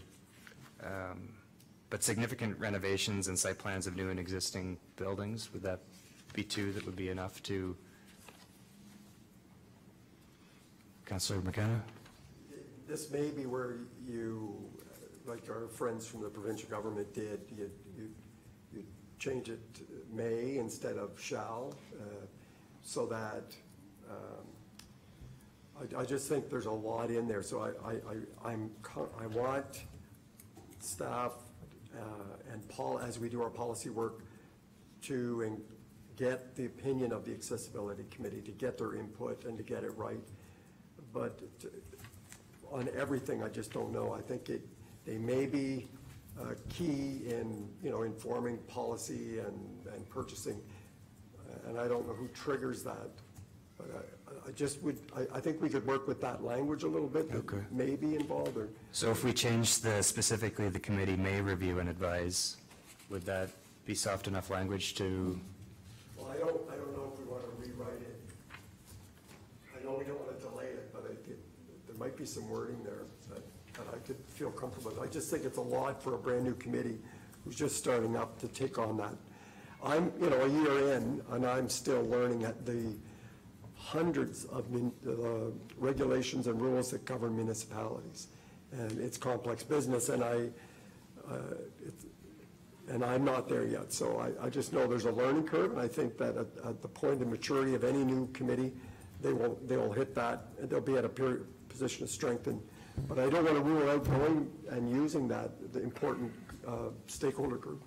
but significant renovations and site plans of new and existing buildings, would that be 2 that would be enough to? Councillor McKenna? This may be where you, like our friends from the provincial government did, you change it to may instead of shall, so that I just think there's a lot in there. So I want staff and as we do our policy work to get the opinion of the accessibility committee, to get their input and to get it right. But on everything, I just don't know. I think they may be key in, informing policy and purchasing, and I don't know who triggers that. But I think we could work with that language a little bit, that Okay. may be involved, or. So if we change specifically the committee may review and advise, would that be soft enough language to? Well, I don't know if we want to rewrite it. I know we don't want to delay it, but there might be some wording there that I could feel comfortable with. I just think it's a lot for a brand-new committee who's just starting up to take on that. I'm, a year in, and I'm still learning at the hundreds of regulations and rules that govern municipalities. And it's complex business, and I'm not there yet. So I just know there's a learning curve, and I think that at the point of maturity of any new committee, they will hit that, and they'll be at a position of strength. But I don't want to rule out going and using that, the important stakeholder group.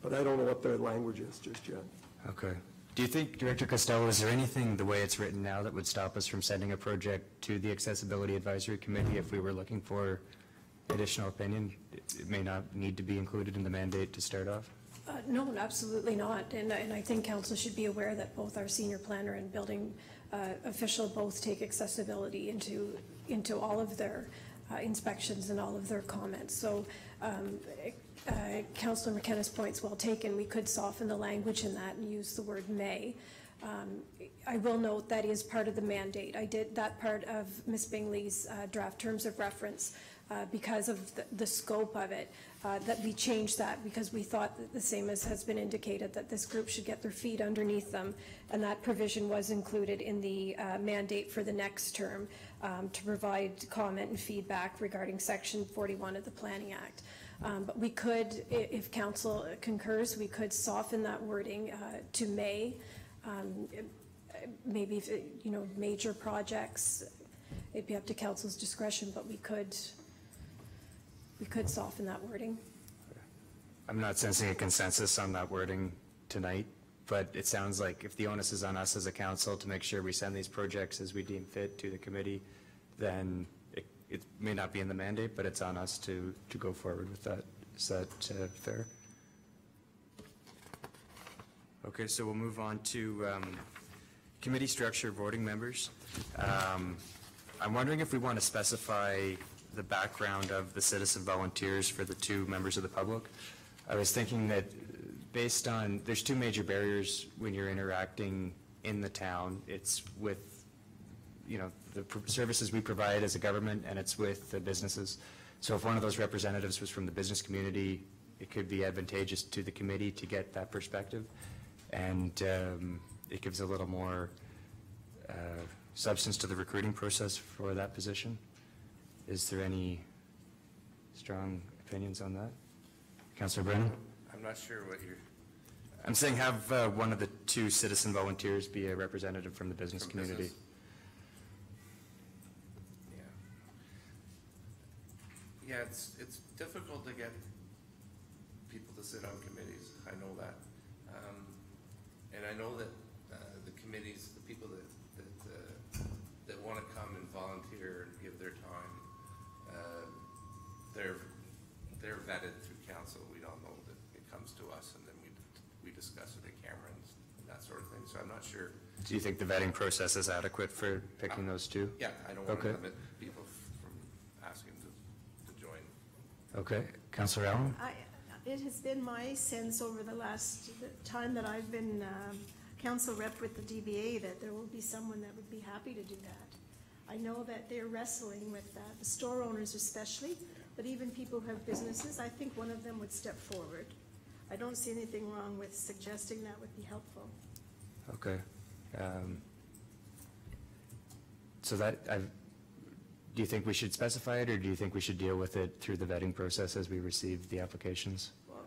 But I don't know what their language is just yet. Okay. Do you think, Director Costello, is there anything, the way it's written now, that would stop us from sending a project to the Accessibility Advisory Committee if we were looking for additional opinion? It may not need to be included in the mandate to start off? No, absolutely not. And I think council should be aware that both our senior planner and building official both take accessibility into all of their inspections and all of their comments. So Councillor McKenna's point's well taken. We could soften the language in that and use the word may. I will note that is part of the mandate. I did that part of Ms. Bingley's draft terms of reference because of the scope of it, that we changed that because we thought that the same as has been indicated, that this group should get their feet underneath them, and that provision was included in the mandate for the next term to provide comment and feedback regarding Section 41 of the Planning Act. But we could, if council concurs, we could soften that wording to may. Maybe if major projects, it'd be up to council's discretion, but we could soften that wording. I'm not sensing a consensus on that wording tonight, but it sounds like if the onus is on us as a council to make sure we send these projects as we deem fit to the committee, then it may not be in the mandate, but it's on us to go forward with that. Is that fair? Okay, so we'll move on to committee structure, voting members. I'm wondering if we want to specify the background of the citizen volunteers for the two members of the public. I was thinking that based on, there's two major barriers when you're interacting in the town. It's with the services we provide as a government, and it's with the businesses. So if one of those representatives was from the business community, it could be advantageous to the committee to get that perspective, and it gives a little more substance to the recruiting process for that position. Is there any strong opinions on that? Councillor Brennan? I'm not sure what you're... I'm saying have one of the two citizen volunteers be a representative from the business community. Business. Yeah, it's difficult to get people to sit on committees. I know that, and I know that the committees, the people that want to come and volunteer and give their time, they're vetted through council. We don't know that it comes to us, and then we discuss it at camera and that sort of thing. So I'm not sure. Do you think the vetting process is adequate for picking those two? Yeah, I don't want to limit people from asking to join. Okay, Councillor Allen? It has been my sense over the time that I've been council rep with the DBA that there will be someone that would be happy to do that. I know that they're wrestling with that, the store owners especially, but even people who have businesses, I think one of them would step forward. I don't see anything wrong with suggesting that would be helpful. Okay. So do you think we should specify it, or do you think we should deal with it through the vetting process as we receive the applications? Well,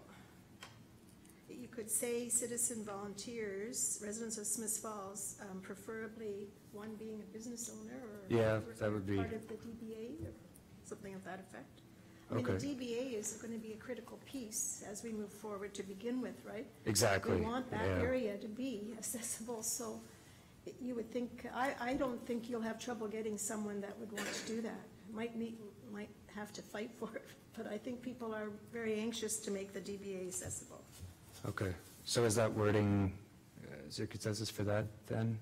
you could say citizen volunteers, residents of Smiths Falls, preferably one being a business owner or yeah, that would be part of the DBA or something of that effect. I mean, okay. The DBA is going to be a critical piece as we move forward to begin with, right? Exactly. We want that area to be accessible, so you would think, I don't think you'll have trouble getting someone that would want to do that. might have to fight for it, but I think people are very anxious to make the DBA accessible. Okay, so is that wording, is there consensus for that then?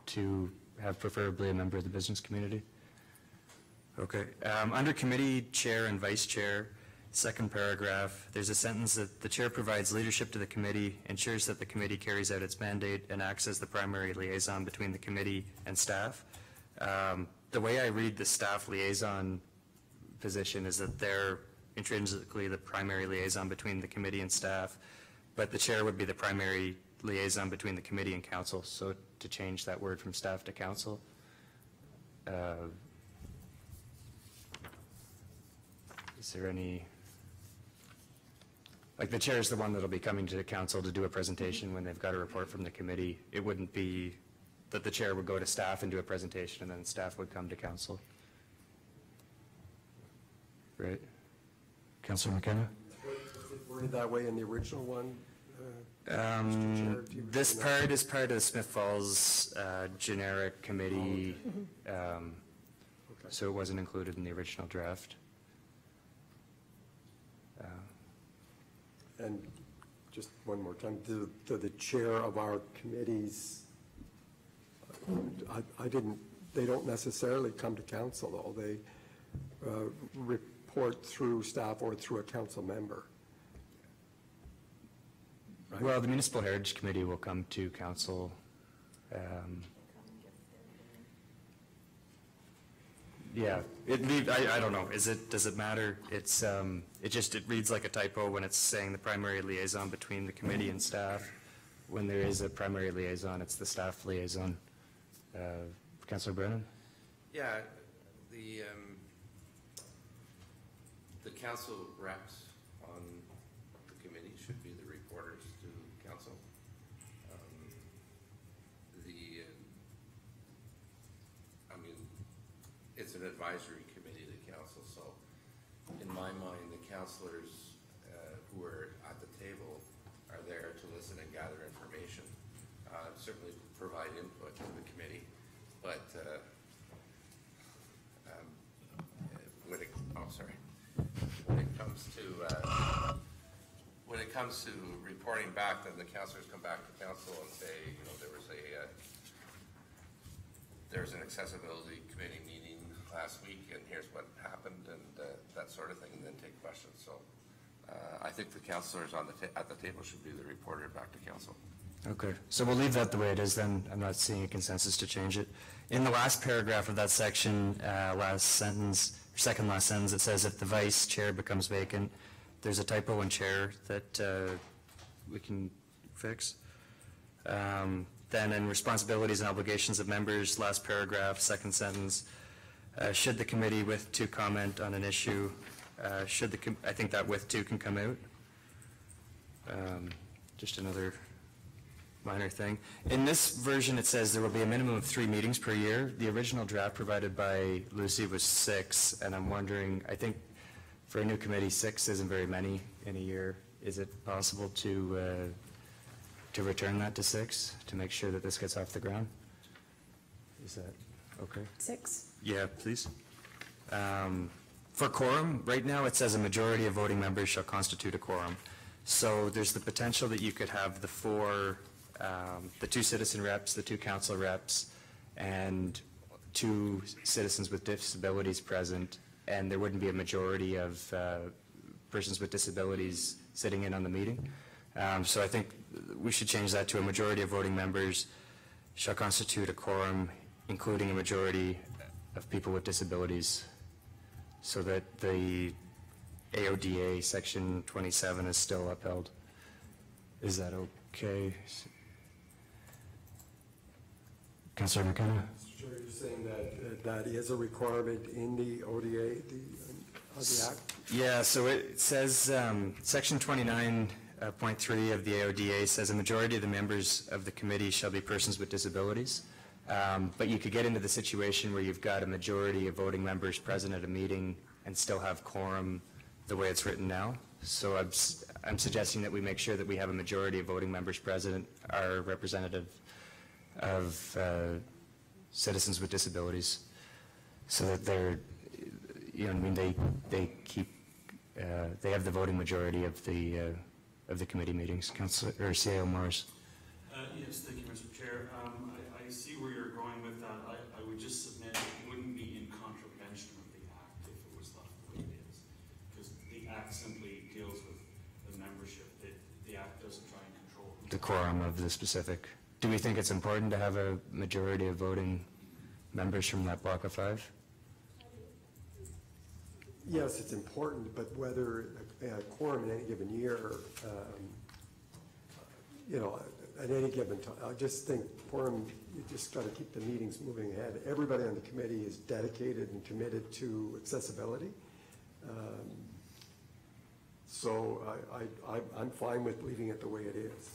To have preferably a member of the business community? Okay, under committee chair and vice chair, second paragraph, there's a sentence that the chair provides leadership to the committee, ensures that the committee carries out its mandate, and acts as the primary liaison between the committee and staff. The way I read the staff liaison position is that they're intrinsically the primary liaison between the committee and staff, but the chair would be the primary liaison between the committee and council. So to change that word from staff to council. Is there any, like the chair is the one that'll be coming to the council to do a presentation when they've got a report from the committee. It wouldn't be that the chair would go to staff and do a presentation and then staff would come to council. Right. Councilor McKenna? Was it worded that way in the original one? Mr. Chair, do you This recall that? part is part of the Smith Falls generic committee, so it wasn't included in the original draft. And just one more time, do the chair of our committees, they don't necessarily come to council, though. They report through staff or through a council member. Right? Well, the Municipal Heritage Committee will come to council. Yeah, I don't know. Does it matter? It reads like a typo when it's saying the primary liaison between the committee and staff. When there is a primary liaison, it's the staff liaison. Councilor Brennan? Yeah, the council reps on the committee should be the reporters to council. It's an advisory committee to council, so in my mind, the councilors who are at the table are there to listen and gather information, certainly provide input to the committee, but when it comes to reporting back, then the councilors come back to council and say, there's an accessibility committee meeting last week, and here's what happened, and that sort of thing, and then take questions. So I think the councilors at the table should be the reporter back to council. Okay, so we'll leave that the way it is then. I'm not seeing a consensus to change it. In the last paragraph of that section, last sentence, or second last sentence, it says if the vice chair becomes vacant, there's a typo in chair that we can fix. Then in responsibilities and obligations of members, last paragraph, second sentence, should the committee with to comment on an issue, I think that with to can come out. Just another minor thing. In this version, it says there will be a minimum of 3 meetings per year. The original draft provided by Lucy was 6, and I'm wondering, I think for a new committee, 6 isn't very many in a year. Is it possible to return that to 6 to make sure that this gets off the ground? Is that okay? 6. Yeah, please. For quorum, right now it says a majority of voting members shall constitute a quorum. So there's the potential that you could have the 4, the 2 citizen reps, the 2 council reps, and 2 citizens with disabilities present, and there wouldn't be a majority of persons with disabilities sitting in on the meeting. So I think we should change that to a majority of voting members shall constitute a quorum, including a majority of people with disabilities, so that the AODA section 27 is still upheld. Is that okay? Councilor McKenna? Mr. Chair, you're saying that is a requirement in the ODA, the Act? Yeah, so it says, section 29.3 of the AODA says a majority of the members of the committee shall be persons with disabilities. But you could get into the situation where you've got a majority of voting members present at a meeting and still have quorum the way it's written now. So I'm suggesting that we make sure that we have a majority of voting members present are representative of citizens with disabilities, so that you know, I mean, they keep, they have the voting majority of the committee meetings. Councillor, or CAO Morris. Yes, thank you, Mr. Chair. I see where you're going with that. I would just submit it wouldn't be in contravention of the Act if it was left the way it is. Because the Act simply deals with the membership. The Act doesn't try and control The quorum of the specific. Do we think it's important to have a majority of voting members from that block of 5? Yes, it's important, but whether a quorum in any given year, you know, at any given time, I just think quorum, you just got to keep the meetings moving ahead. Everybody on the committee is dedicated and committed to accessibility. So I'm fine with leaving it the way it is.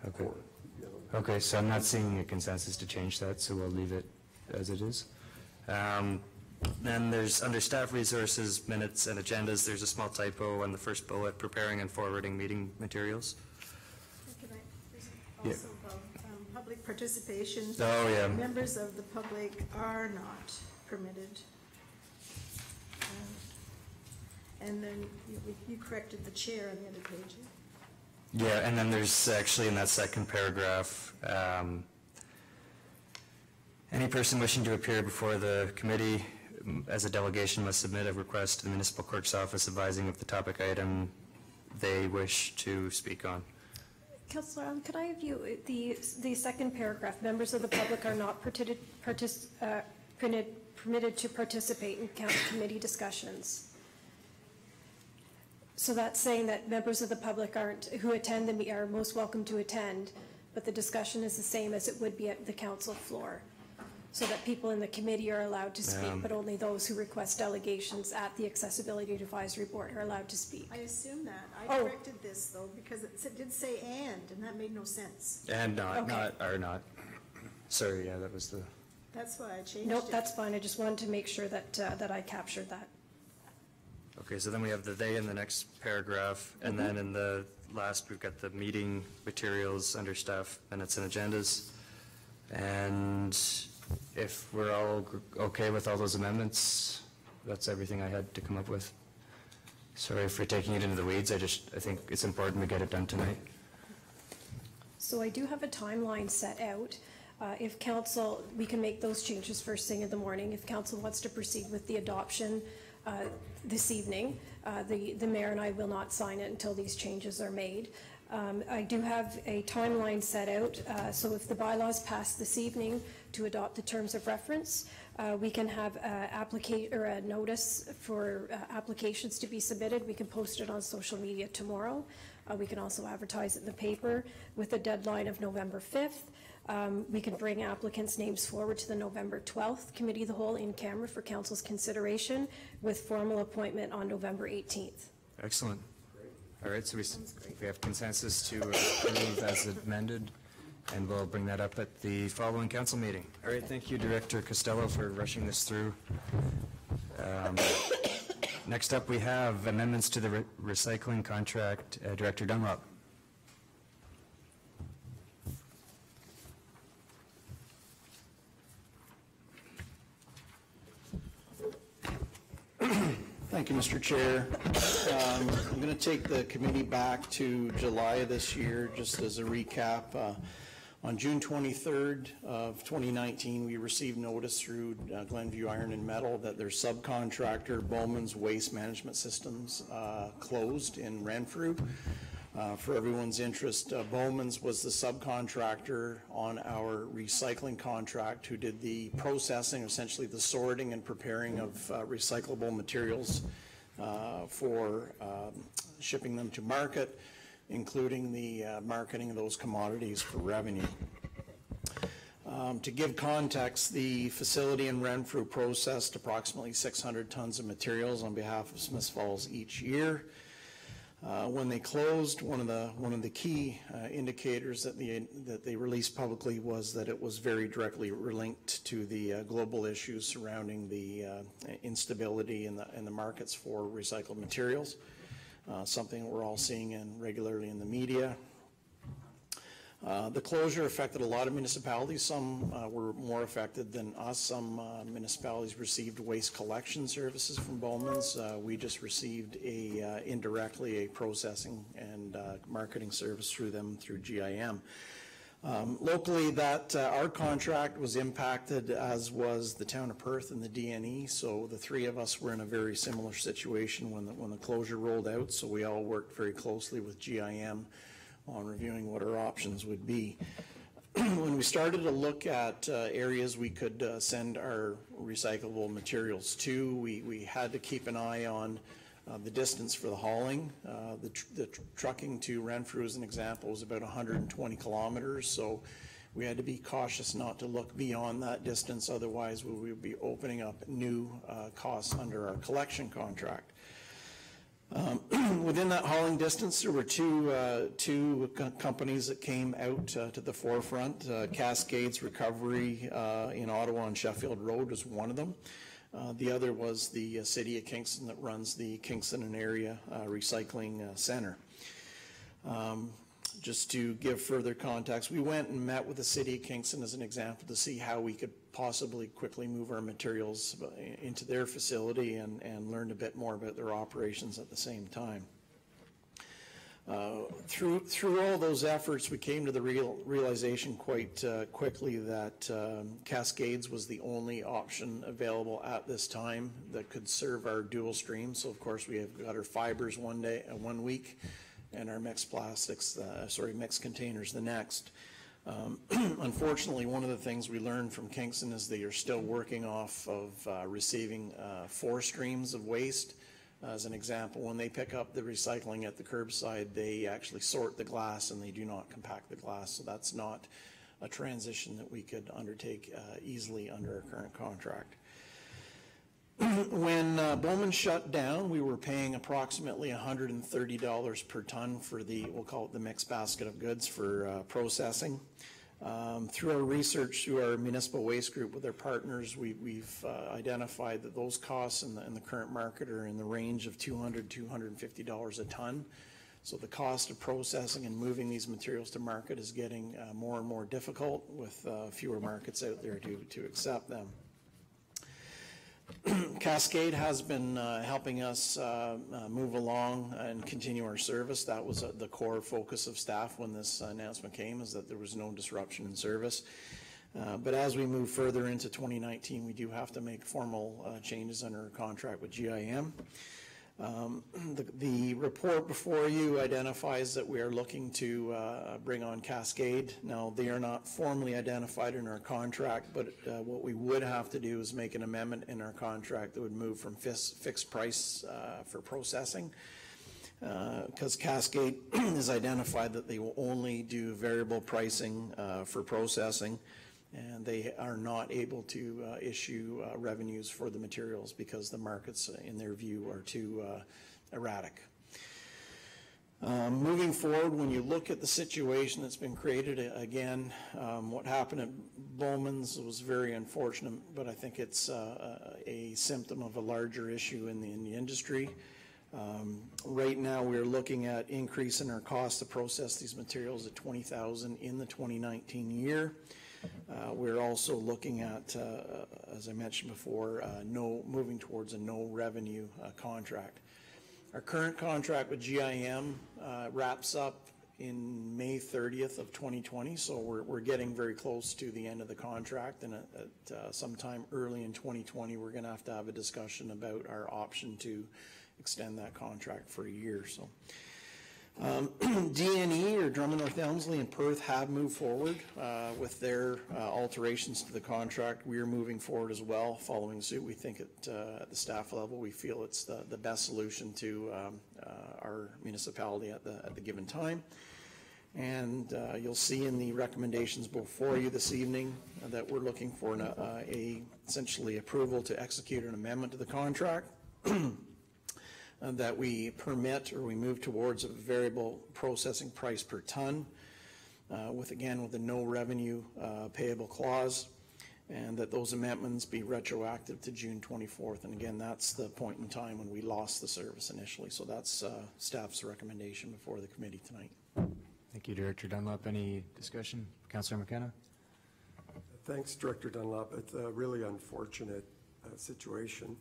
Okay. Or, you know. Okay, so I'm not seeing a consensus to change that, so we'll leave it as it is. Then there's, under staff resources, minutes and agendas, there's a small typo on the first bullet, preparing and forwarding meeting materials. Can I Yeah. also, public participation. Oh, yeah. Members of the public are not permitted. And then you corrected the chair on the other page. Yeah, and then there's actually in that second paragraph, any person wishing to appear before the committee as a delegation must submit a request to the municipal clerk's office advising of the topic item they wish to speak on. Councillor Allen, could I have you, the second paragraph, members of the public are not permitted to participate in committee discussions. So that's saying that members of the public who attend are most welcome to attend, but the discussion is the same as it would be at the council floor. So that people in the committee are allowed to speak, but only those who request delegations at the Accessibility Advisory Board are allowed to speak. I assume that. I corrected this though, because it did say and that made no sense. And not, Okay. not, or not. Sorry, yeah, that was the, That's why I changed it. Nope, that's fine. I just wanted to make sure that, that I captured that. okay, so then we have the they in the next paragraph, and then in the last, we've got the meeting materials under staff minutes and agendas. And if we're all okay with all those amendments, that's everything I had to come up with. Sorry for taking it into the weeds. I think it's important to get it done tonight. So I do have a timeline set out. If council, we can make those changes first thing in the morning. If council wants to proceed with the adoption this evening, the mayor and I will not sign it until these changes are made. I do have a timeline set out, so if the bylaws pass this evening to adopt the terms of reference, we can have a notice for applications to be submitted. We can post it on social media tomorrow. We can also advertise it in the paper with a deadline of November 5th. We can bring applicants' names forward to the November 12th Committee of the Whole in camera for council's consideration with formal appointment on November 18th. Excellent. All right, so we have consensus to approve as amended, and we'll bring that up at the following council meeting. All right, thank you, Director Costello, for rushing this through. Next up, we have amendments to the recycling contract. Director Dunlop. Thank you, Mr. Chair. I'm going to take the committee back to July of this year, just as a recap. On June 23rd of 2019, we received notice through Glenview Iron and Metal that their subcontractor, Bowman's Waste Management Systems, closed in Renfrew. For everyone's interest, Bowman's was the subcontractor on our recycling contract who did the processing, essentially the sorting and preparing of recyclable materials for shipping them to market, including the marketing of those commodities for revenue. To give context, the facility in Renfrew processed approximately 600 tons of materials on behalf of Smiths Falls each year. When they closed, one of the key indicators that they released publicly was that it was very directly linked to the global issues surrounding the instability in the markets for recycled materials, something we're all seeing regularly in the media. The closure affected a lot of municipalities. Some were more affected than us. Some municipalities received waste collection services from Bowman's. We just received indirectly a processing and marketing service through them through GIM. Locally, our contract was impacted, as was the town of Perth and the DNE. So the three of us were in a very similar situation when the closure rolled out. So we all worked very closely with GIM on reviewing what our options would be. When we started to look at areas we could send our recyclable materials to, we had to keep an eye on the distance for the hauling. The trucking to Renfrew, as an example, was about 120 kilometers, so we had to be cautious not to look beyond that distance, otherwise we would be opening up new costs under our collection contract. Within that hauling distance, there were two companies that came out to the forefront. Cascades Recovery in Ottawa on Sheffield Road was one of them. The other was the City of Kingston that runs the Kingston and Area Recycling Center. Just to give further context, we went and met with the City of Kingston as an example to see how we could possibly quickly move our materials into their facility and learn a bit more about their operations at the same time. Through all those efforts, we came to the realization quite quickly that Cascades was the only option available at this time that could serve our dual stream. So of course we have got our fibers one week, and our mixed containers the next. Unfortunately, one of the things we learned from Kingston is they are still working off of receiving 4 streams of waste. As an example, when they pick up the recycling at the curbside, they actually sort the glass and they do not compact the glass. So that's not a transition that we could undertake easily under our current contract. When Bowman shut down, we were paying approximately $130 per ton for we'll call it the mixed basket of goods for processing. Through our research, through our municipal waste group with our partners, we've identified that those costs in the current market are in the range of $200 to $250 a ton. So the cost of processing and moving these materials to market is getting more and more difficult with fewer markets out there to accept them. Cascade has been helping us move along and continue our service. That was the core focus of staff when this announcement came, is that there was no disruption in service. But as we move further into 2019, we do have to make formal changes under our contract with GIM. The report before you identifies that we are looking to bring on Cascade. Now, they are not formally identified in our contract, but what we would have to do is make an amendment in our contract that would move from fixed price for processing, because Cascade has identified that they will only do variable pricing for processing, and they are not able to issue revenues for the materials because the markets, in their view, are too erratic. Moving forward, when you look at the situation that's been created, again, what happened at Bowman's was very unfortunate, but I think it's a symptom of a larger issue in the industry. Right now, we're looking at increasing our cost to process these materials at $20,000 in the 2019 year. We're also looking at, as I mentioned before, moving towards a no revenue contract. Our current contract with GIM wraps up in May 30th of 2020, so we're getting very close to the end of the contract, and at sometime early in 2020, we're going to have a discussion about our option to extend that contract for a year. So. DNE, or Drummond North Elmsley, and Perth have moved forward with their alterations to the contract. We are moving forward as well, following suit. We think at the staff level, we feel it's the best solution to our municipality at the given time. And you'll see in the recommendations before you this evening that we're looking for essentially approval to execute an amendment to the contract. That we permit, or we move towards, a variable processing price per ton with a no revenue payable clause, and that those amendments be retroactive to June 24th. And again, that's the point in time when we lost the service initially. So that's staff's recommendation before the committee tonight. Thank you, Director Dunlop. Any discussion? Councillor McKenna? Thanks, Director Dunlop. It's a really unfortunate situation.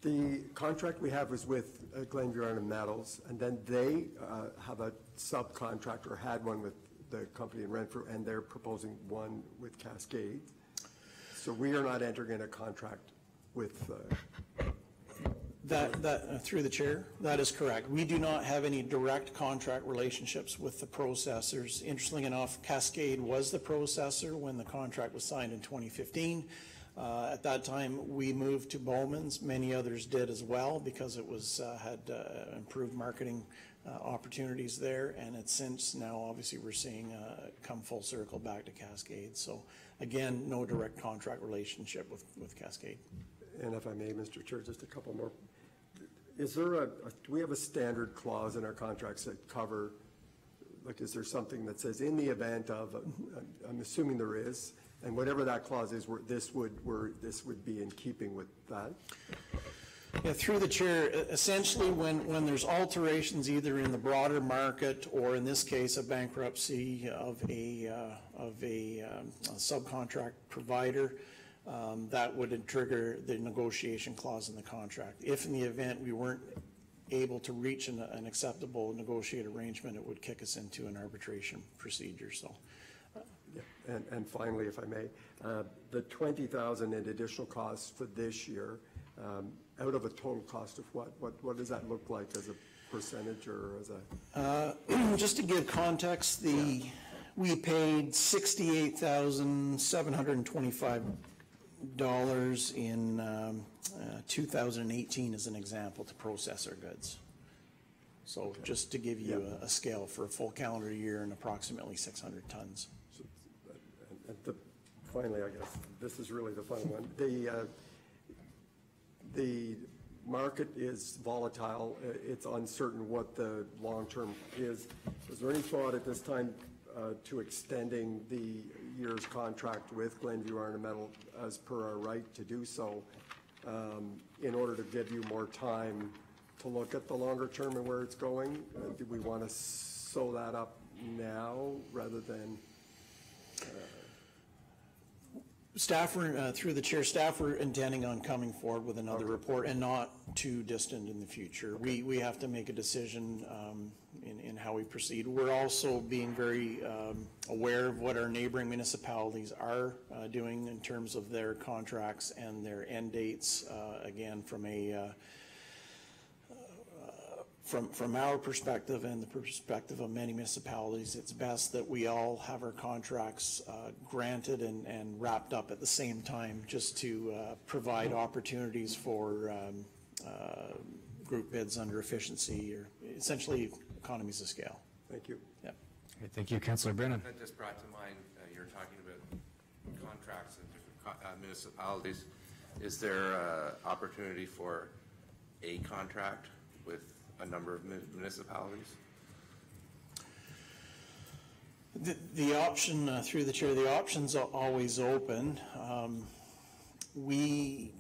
The contract we have is with Glenview Iron and Metals, and then they have a subcontractor, had one with the company in Renfrew, and they're proposing one with Cascade. So we are not entering in a contract with Through the chair, that is correct. We do not have any direct contract relationships with the processors. Interestingly enough, Cascade was the processor when the contract was signed in 2015. At that time, we moved to Bowman's. Many others did as well because it was had improved marketing opportunities there, and it's since now obviously we're seeing come full circle back to Cascade. So again, no direct contract relationship with Cascade. And if I may, Mr. Chair, just a couple more. Is there do we have a standard clause in our contracts that cover, like, is there something that says in the event of, I'm assuming there is, and whatever that clause is, this would be in keeping with that? Yeah, through the chair, essentially when there's alterations either in the broader market or in this case a bankruptcy of a subcontract provider, that would trigger the negotiation clause in the contract. If in the event we weren't able to reach an acceptable negotiated arrangement, it would kick us into an arbitration procedure. So. Yeah. And finally, if I may, the $20,000 in additional costs for this year, out of a total cost of what does that look like as a percentage or as a? Just to give context, we paid $68,725 in 2018 as an example to process our goods. So okay. Just to give you a scale for a full calendar year and approximately 600 tons. So, finally, I guess this is really the fun one. The market is volatile. It's uncertain what the long term is. Is there any thought at this time to extending the year's contract with Glenview Iron and Metal as per our right to do so, in order to give you more time to look at the longer term and where it's going? Do we want to sew that up now rather than? Staff were, through the chair, staff were intending on coming forward with another report and not too distant in the future. Okay. We have to make a decision in how we proceed. We're also being very aware of what our neighboring municipalities are doing in terms of their contracts and their end dates. Again, from a from our perspective and the perspective of many municipalities, it's best that we all have our contracts granted and wrapped up at the same time, just to provide opportunities for group bids under efficiency or essentially economies of scale. Thank you. Yeah. Okay, thank you, Councillor Brennan. That just brought to mind, you're talking about contracts in different municipalities. Is there opportunity for a contract with a number of municipalities? The option, through the chair, the option's always open. We,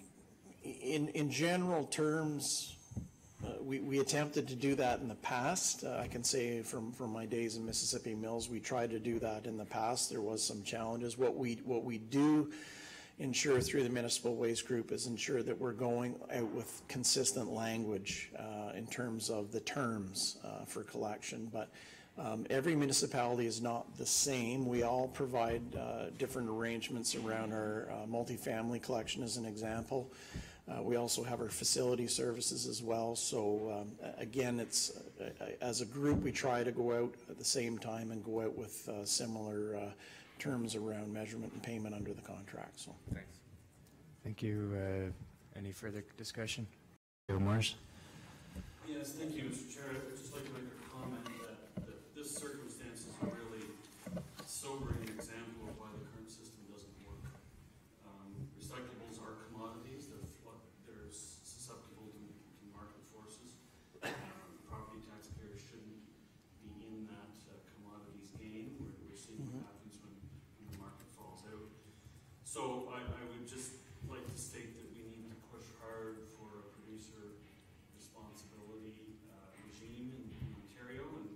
in general terms, we attempted to do that in the past. I can say from my days in Mississippi Mills, we tried to do that in the past. There was some challenges. What we do ensure through the Municipal Waste Group is ensure that we're going out with consistent language in terms of the terms for collection. But every municipality is not the same. We all provide different arrangements around our multifamily collection as an example. We also have our facility services as well. So again, it's as a group we try to go out at the same time and go out with similar terms around measurement and payment under the contract. So thanks. Thank you. Any further discussion? Morris? Yes, thank you, Mr. Chair. I'd just like to make a comment that this circumstance is a really sobering example of why the current system doesn't work. Recyclables are commodities. They're susceptible to market forces. Property taxpayers shouldn't be in that commodities game. We're seeing what happens when the market falls out. So I would just like to state that we need to push hard for a producer responsibility regime in Ontario, and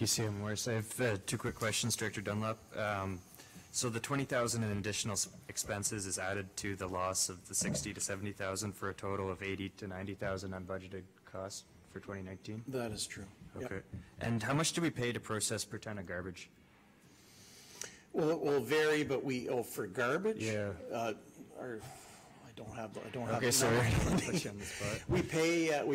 you, Sam Morris. I have two quick questions, Director Dunlop. So the 20,000 in additional expenses is added to the loss of the 60 to 70,000 for a total of 80 to 90,000 unbudgeted costs for 2019? That is true. Yep. Okay. And how much do we pay to process per ton of garbage? Well, it will vary, but for garbage? Yeah. I don't have the Okay, number. sorry. Put you on the spot. We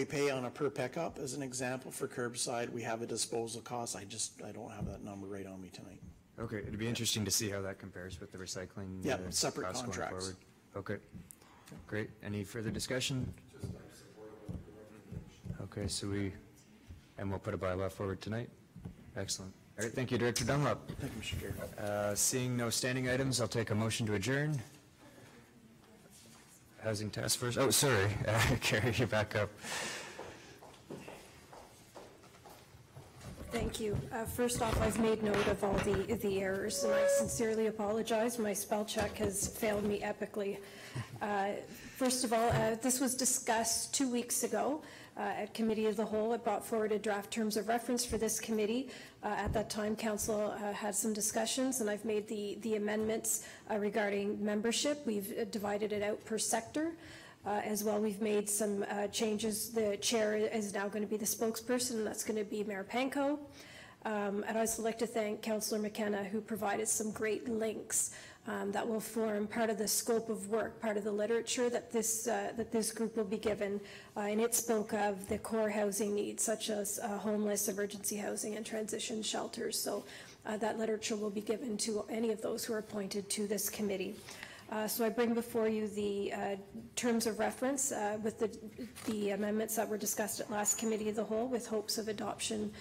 pay on a per pickup, as an example, for curbside. We have a disposal cost. I don't have that number right on me tonight. Okay, it'd be interesting to see how that compares with the recycling. Yep, separate costs going contracts. forward. Okay, great. Any further discussion? Okay, and we'll put a bylaw forward tonight. Excellent. All right, thank you, Director Dunlop. Thank you, Mr. Chair. Seeing no standing items, I'll take a motion to adjourn. Housing Task Force, oh, sorry, Carrie, you're back up. Thank you. First off, I've made note of all the errors, and I sincerely apologize. My spell check has failed me epically. First of all, this was discussed 2 weeks ago at Committee of the Whole. It brought forward a draft terms of reference for this committee. At that time, Council had some discussions, and I've made the amendments regarding membership. We've divided it out per sector. As well, we've made some changes. The chair is now going to be the spokesperson, and that's going to be Mayor Pankow. I'd also like to thank Councillor McKenna, who provided some great links that will form part of the scope of work, part of the literature that this group will be given. And it spoke of the core housing needs, such as homeless, emergency housing, and transition shelters. So that literature will be given to any of those who are appointed to this committee. So I bring before you the terms of reference with the amendments that were discussed at last Committee of the Whole, with hopes of adoption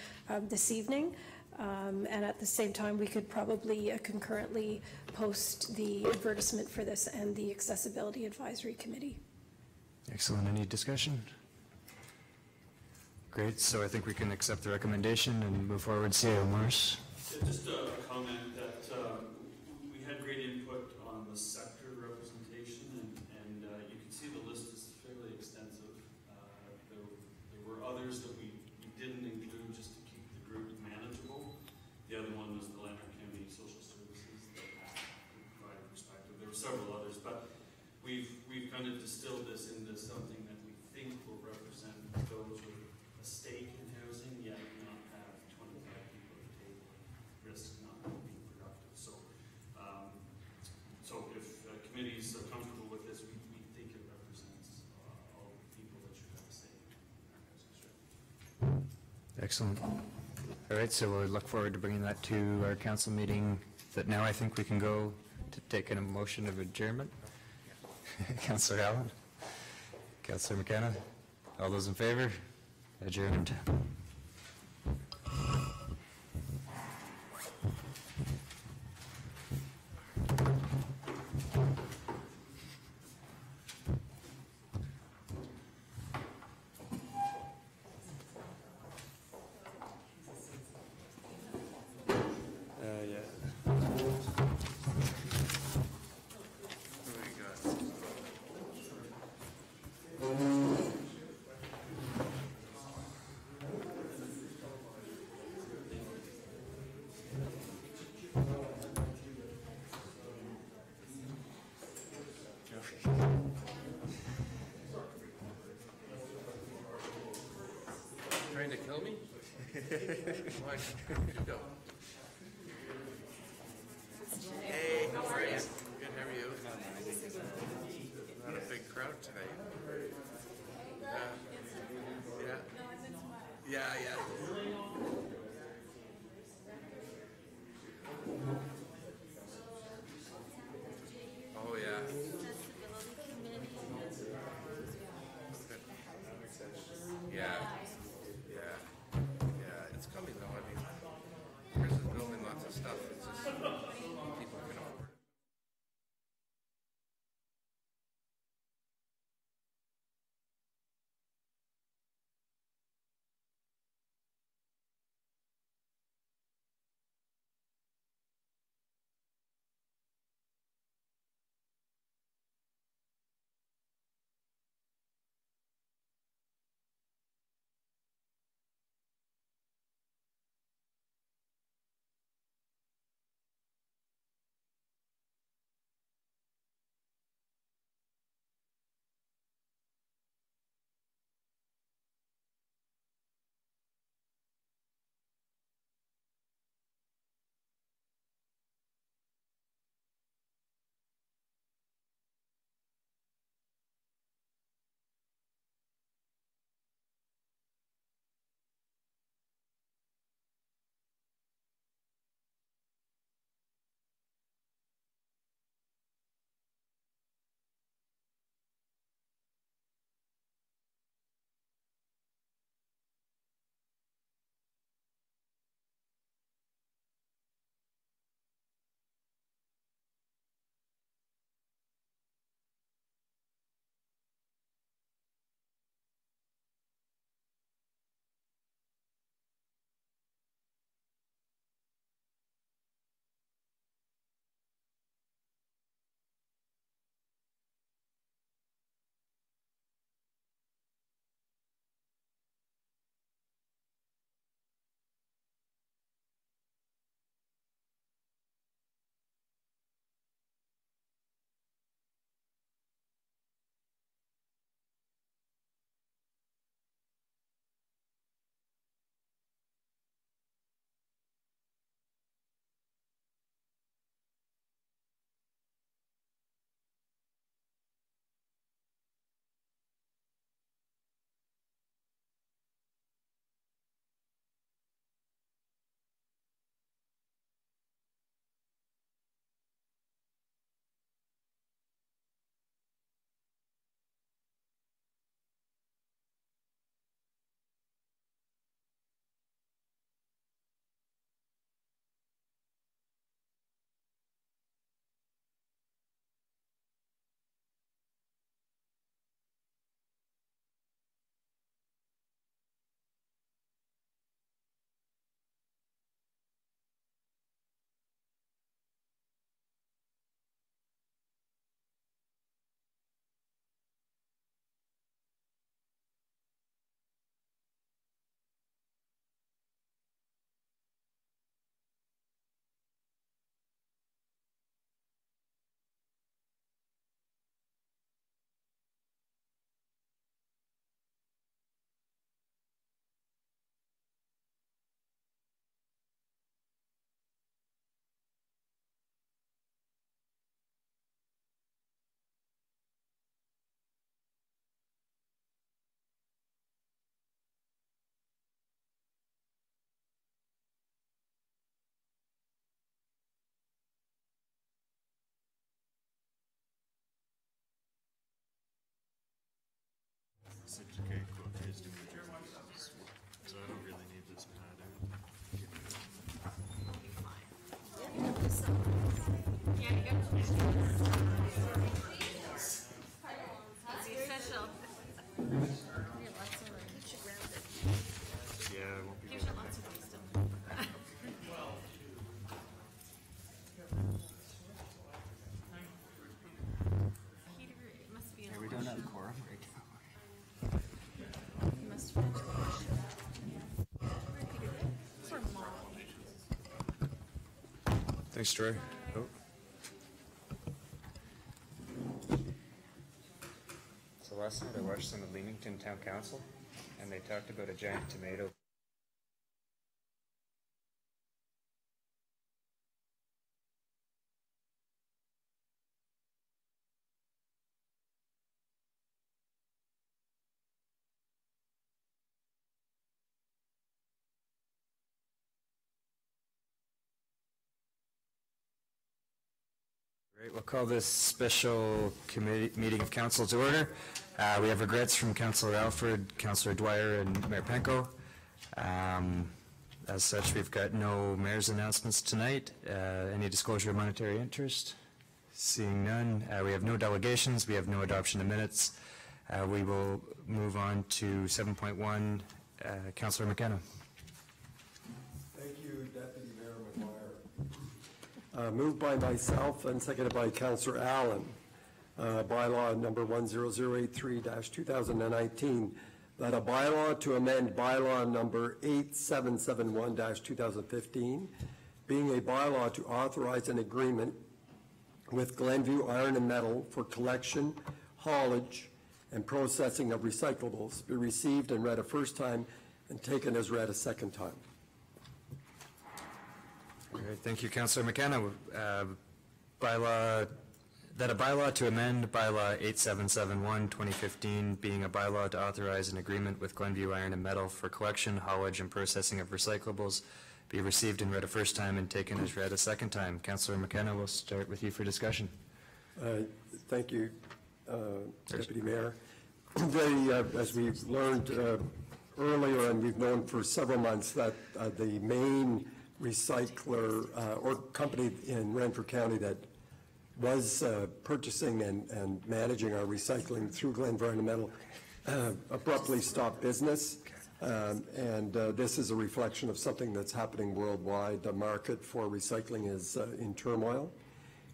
this evening. And at the same time, we could probably concurrently post the advertisement for this and the Accessibility Advisory Committee. Excellent. Any discussion? Great. So I think we can accept the recommendation and move forward. CEO Morris. Yeah, just a comment that we had great input on the sector representation, and you can see the list is fairly extensive. There were others that we didn't include just to keep the group manageable. The other one was the Lanark County Social Services that provided perspective. There were several others, but we've kind of distilled this into something that we think will represent those with a stake in housing, yet not have 25 people at the table, risk not being productive. So, so if committees are comfortable with this, we think it represents all the people that should have a stake in our housing strategy. Excellent. All right, so we'll look forward to bringing that to our council meeting. That now I think we can go to take a motion of adjournment. Councillor Allen, Councillor McKenna, all those in favor? Adjourned. Trying to kill me? Why? You go. Hey, how are you? Good, how are you? Not a big crowd tonight. Yeah. Oh, yeah. Yeah, it's coming though. I mean, We don't have quorum right now. Thanks, Troy. Oh. So last night I watched some of Leamington Town Council, and they talked about a giant tomato. Great, we'll call this special committee meeting of council to order. We have regrets from Councillor Alford, Councillor Dwyer, and Mayor Penko. As such, we've got no mayor's announcements tonight. Any disclosure of monetary interest? Seeing none. We have no delegations. We have no adoption of minutes. We will move on to 7.1. Councillor McKenna. Thank you, Deputy Mayor McGuire. Moved by myself and seconded by Councillor Allen. Bylaw number 10083-2019, that a bylaw to amend bylaw number 8771-2015, being a bylaw to authorize an agreement with Glenview Iron and Metal for collection, haulage, and processing of recyclables, be received and read a first time and taken as read a second time. All right, thank you, Councillor McKenna. That a bylaw to amend bylaw 8771-2015, being a bylaw to authorize an agreement with Glenview Iron and Metal for collection, haulage, and processing of recyclables, be received and read a first time and taken as read a second time. Councillor McKenna, we'll start with you for discussion. Thank you, Deputy Mayor. As we've learned earlier, and we've known for several months, that the main recycler or company in Renfrew County that was purchasing and managing our recycling through Glenview Iron and Metal abruptly stopped business. This is a reflection of something that's happening worldwide. The market for recycling is in turmoil.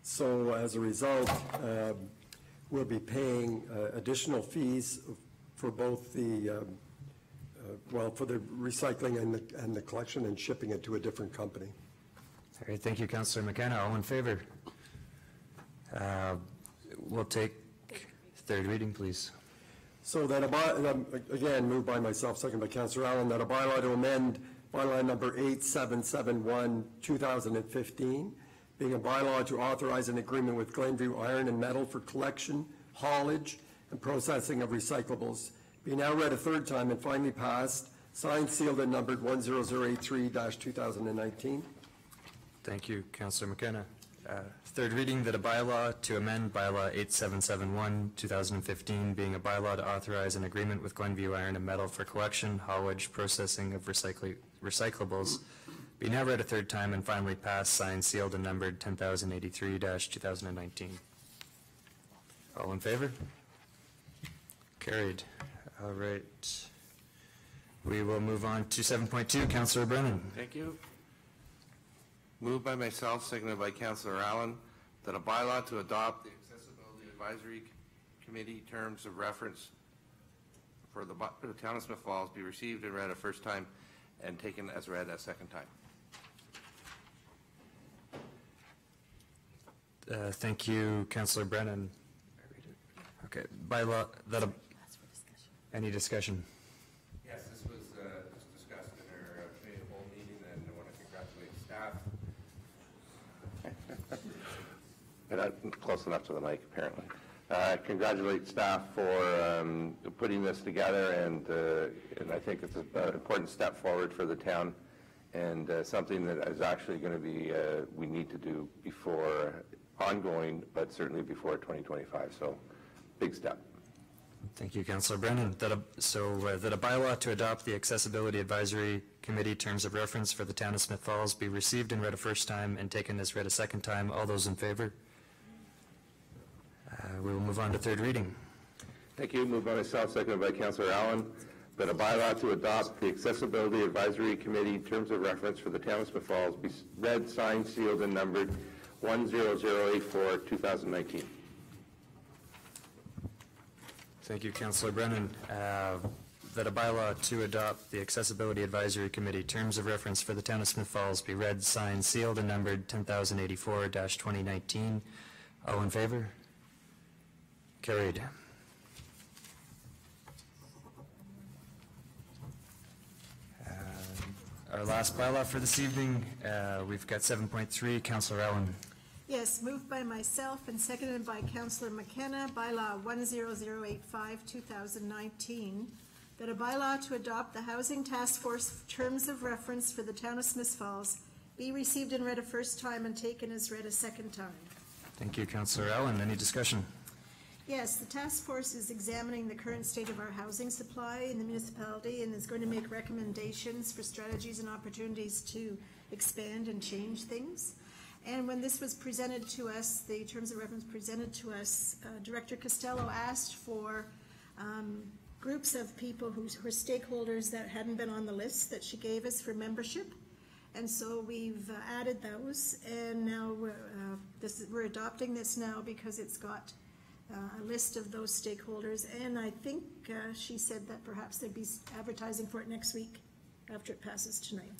So as a result, we'll be paying additional fees for both the for the recycling and the collection and shipping it to a different company. All right, thank you, Councillor McKenna. All in favor? We'll take third reading, please. So that again, moved by myself, second by Councillor Allen, that a bylaw to amend bylaw number 8771-2015, being a bylaw to authorize an agreement with Glenview Iron and Metal for collection, haulage, and processing of recyclables, be now read a third time and finally passed, signed, sealed, and numbered 10083-2019. Thank you, Councillor McKenna. Third reading, that a bylaw to amend bylaw 8771-2015, being a bylaw to authorize an agreement with Glenview Iron and Metal for collection, haulage, processing of recyclables, be now read a third time and finally passed, signed, sealed, and numbered 10,083-2019. All in favor? Carried. All right. We will move on to 7.2. Councillor Brennan. Thank you. Moved by myself, seconded by Councillor Allen, that a bylaw to adopt the Accessibility Advisory Committee terms of reference for the Town of Smith Falls be received and read a first time and taken as read a second time. Thank you, Councillor Brennan. Okay, bylaw, any discussion? Yes, this was just discussed in our committee of the whole meeting, and I want to congratulate staff. Close enough to the mic, apparently. Congratulate staff for putting this together, and I think it's an important step forward for the town, and something that is actually going to be we need to do before ongoing, but certainly before 2025. So, big step. Thank you, Councillor Brennan. That a bylaw to adopt the Accessibility Advisory Committee terms of reference for the town of Smith Falls be received and read a first time and taken as read a second time. All those in favor? We will move on to third reading. Thank you. Moved by myself, seconded by Councillor Allen, that a bylaw to adopt the Accessibility Advisory Committee terms of reference for the town of Smith Falls be read, signed, sealed, and numbered 10084, 2019. Thank you, Councillor Brennan. That a bylaw to adopt the Accessibility Advisory Committee terms of reference for the town of Smith Falls be read, signed, sealed, and numbered 10,084-2019. All in favor? Carried. Our last bylaw for this evening, we've got 7.3. Councillor Allen. Yes, moved by myself and seconded by Councillor McKenna, bylaw 10085, 2019, that a bylaw to adopt the Housing Task Force terms of reference for the town of Smith Falls be received and read a first time and taken as read a second time. Thank you, Councillor Allen. Any discussion? Yes, the task force is examining the current state of our housing supply in the municipality and is going to make recommendations for strategies and opportunities to expand and change things. And when this was presented to us, the terms of reference presented to us, Director Costello asked for groups of people who were stakeholders that hadn't been on the list that she gave us for membership. And so we've added those, and now we're adopting this now because it's got a list of those stakeholders, and I think she said that perhaps they'd be advertising for it next week after it passes tonight.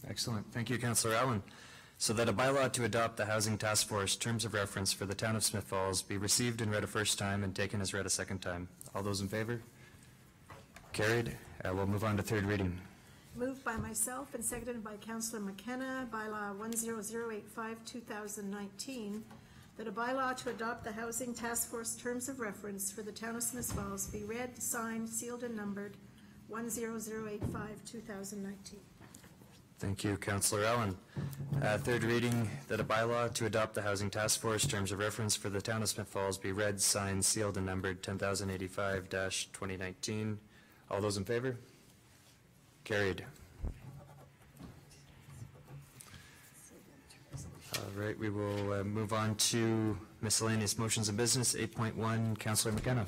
Excellent. Thank you, Councillor Allen. So that a bylaw to adopt the Housing Task Force terms of reference for the town of Smith Falls be received and read a first time and taken as read a second time. All those in favor? Carried. We'll move on to third reading. Moved by myself and seconded by Councillor McKenna, bylaw 10085, 2019, that a bylaw to adopt the Housing Task Force terms of reference for the town of Smith Falls be read, signed, sealed, and numbered 10085, 2019. Thank you, Councillor Allen. Third reading, that a bylaw to adopt the Housing Task Force terms of reference for the town of Smith Falls be read, signed, sealed, and numbered 10,085-2019. All those in favor? Carried. All right, we will move on to miscellaneous motions and business. 8.1, Councillor McKenna.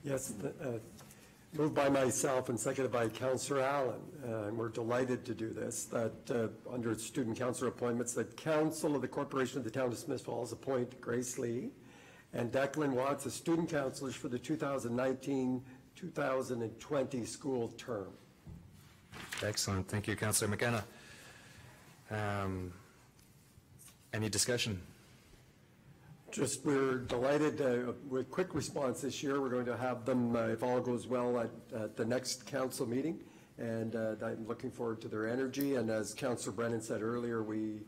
Yes, moved by myself and seconded by Councillor Allen. And we're delighted to do this, that under student councillor appointments, that Council of the Corporation of the Town of Smith Falls appoint Grace Lee and Declan Watts as student councillors for the 2019-2020 school term. Excellent. Thank you, Councillor McKenna. Any discussion? Just, we're delighted with quick response this year. We're going to have them, if all goes well, at the next council meeting, and I'm looking forward to their energy. And as Councillor Brennan said earlier, we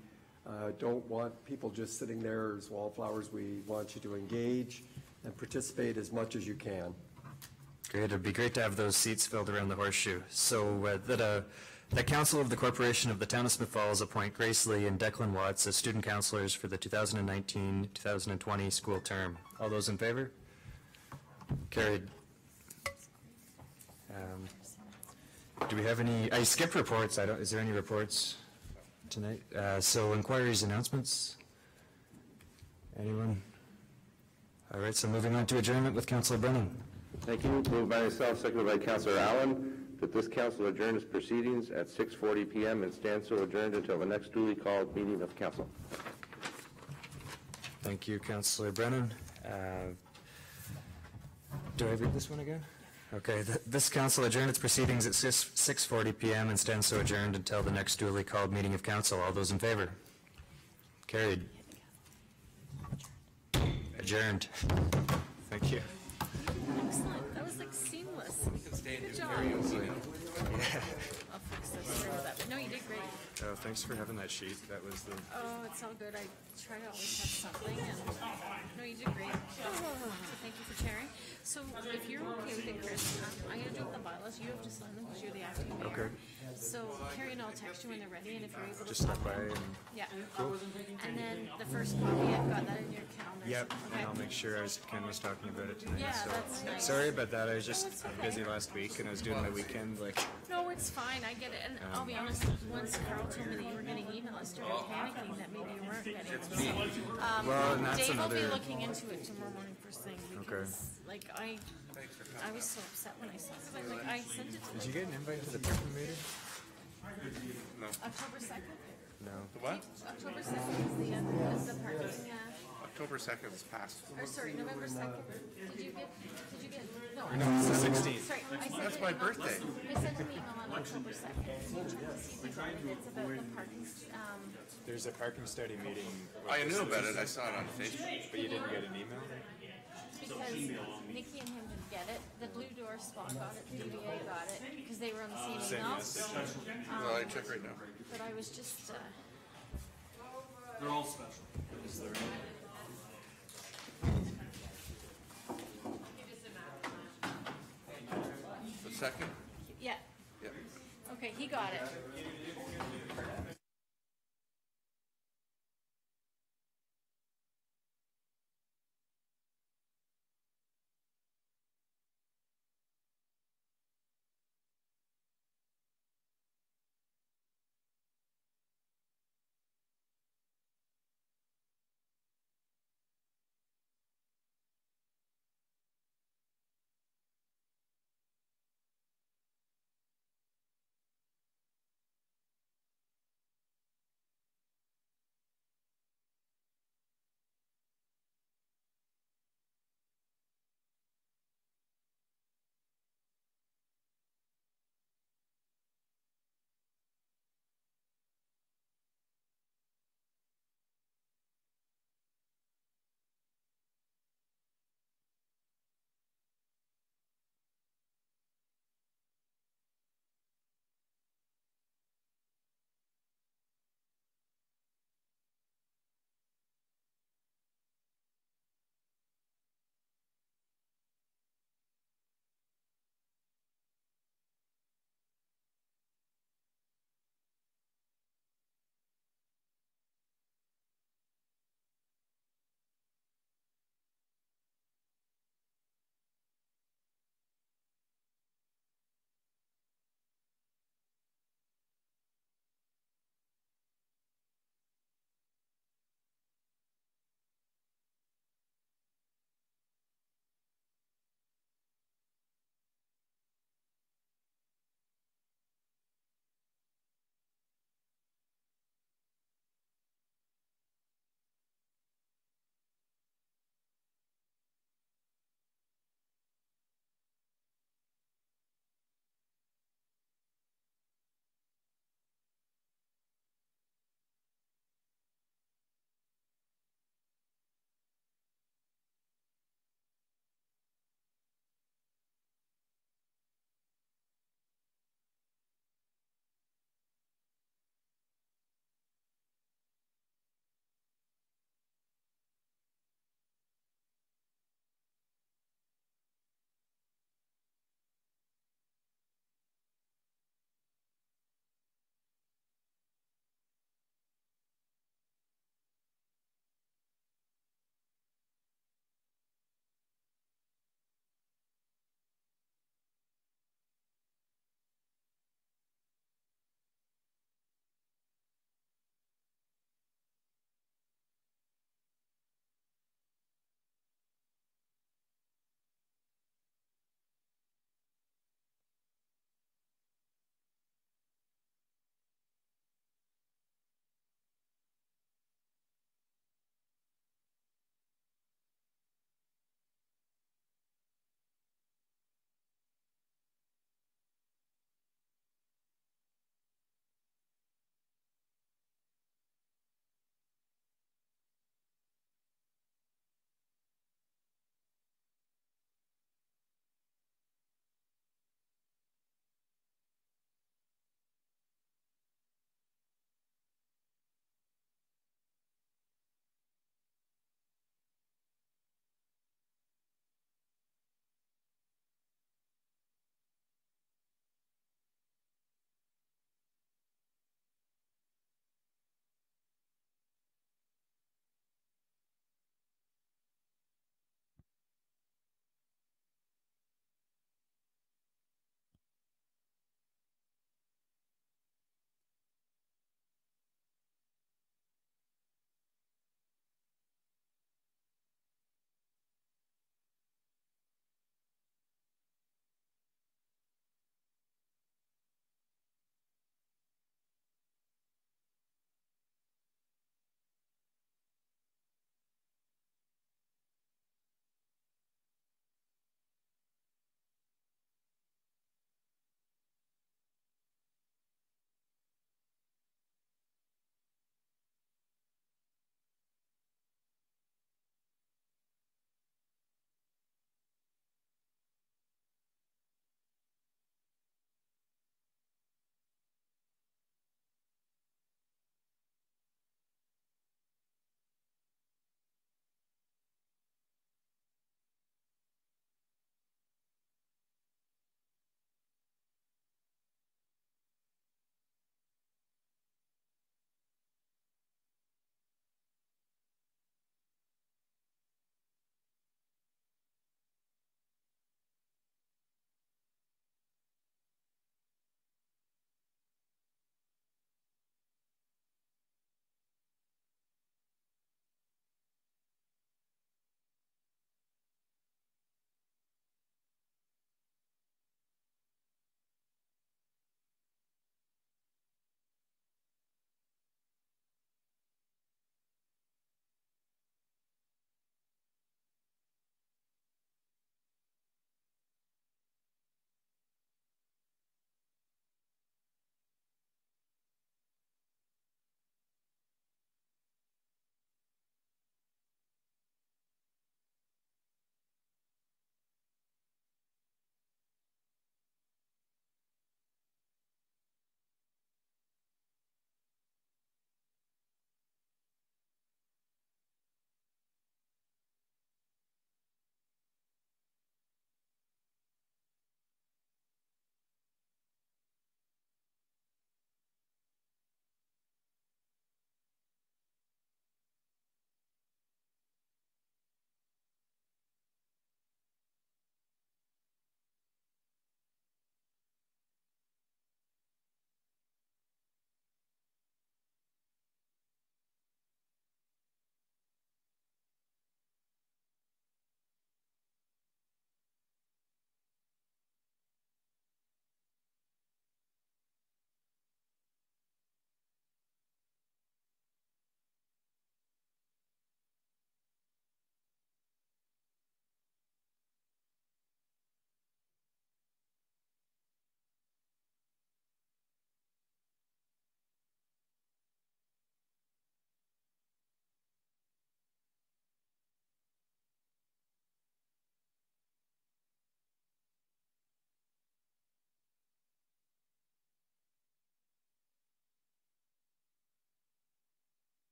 don't want people just sitting there as wallflowers. We want you to engage and participate as much as you can. Great. It'd be great to have those seats filled around the horseshoe. So the Council of the Corporation of the Town of Smith Falls appoint Grace Lee and Declan Watts as student councillors for the 2019-2020 school term. All those in favor? Carried. Do we have any? I skipped reports. Is there any reports tonight? So inquiries, announcements. Anyone? All right. So moving on to adjournment with Councillor Brennan. Thank you. Moved by myself, seconded by Councillor Allen, that this council adjourn its proceedings at 6:40 p.m. and stand so adjourned until the next duly called meeting of council. Thank you, Councillor Brennan. Do I read this one again? Okay. This council adjourned its proceedings at 6:40 p.m. and stands so adjourned until the next duly called meeting of council. All those in favor? Carried. Adjourned. Thank you. Excellent. That was like seamless. Good job. Yeah. I'll fix this. Sorry about that. But no, you did great. Oh, thanks for having that sheet. That was the. Oh, it's all good. I try to always have something, and no, you did great. So thank you for sharing. So if you're okay with it, Chris, I'm going to do up the bylaws. You have to sign them because you're the acting mayor. Okay. So Carrie and I'll text you when they're ready, and if you're able to Just stop by in. and. Yeah. Cool. And then the first copy, I've got that in your calendar. Yep, Okay. and I'll make sure Ken was talking about it tonight. Yeah, so. that's nice. Sorry about that, I was just it's okay. busy last week and I was doing my weekend, like, No, it's fine, I get it, and I'll be honest, once Carl told me that you were getting email, I started panicking that maybe you weren't getting it. So, well, and that's Dave will another. be looking into it tomorrow morning first thing, because, like, I was so upset when I saw it, 'cause I sent it to Did you get an invite to the parking meeting? October 2nd. No. What? October 2nd is the parking, October 2nd is passed. or sorry, November 2nd. Did you get, no. No, it's the 16th. Sorry, I sent That's an my email- birthday. I sent an email on October 2nd. So check to see if you got it. It's about the parking, There's a parking study meeting. I knew about it, I saw it on Facebook. But you didn't get an email? because Nikki and him didn't get it. The Blue Door spot got it, the DBA got it, because they were on the same email. Well, I check right now. But I was just, They're all special. The second? yeah, Yeah. okay, he got it.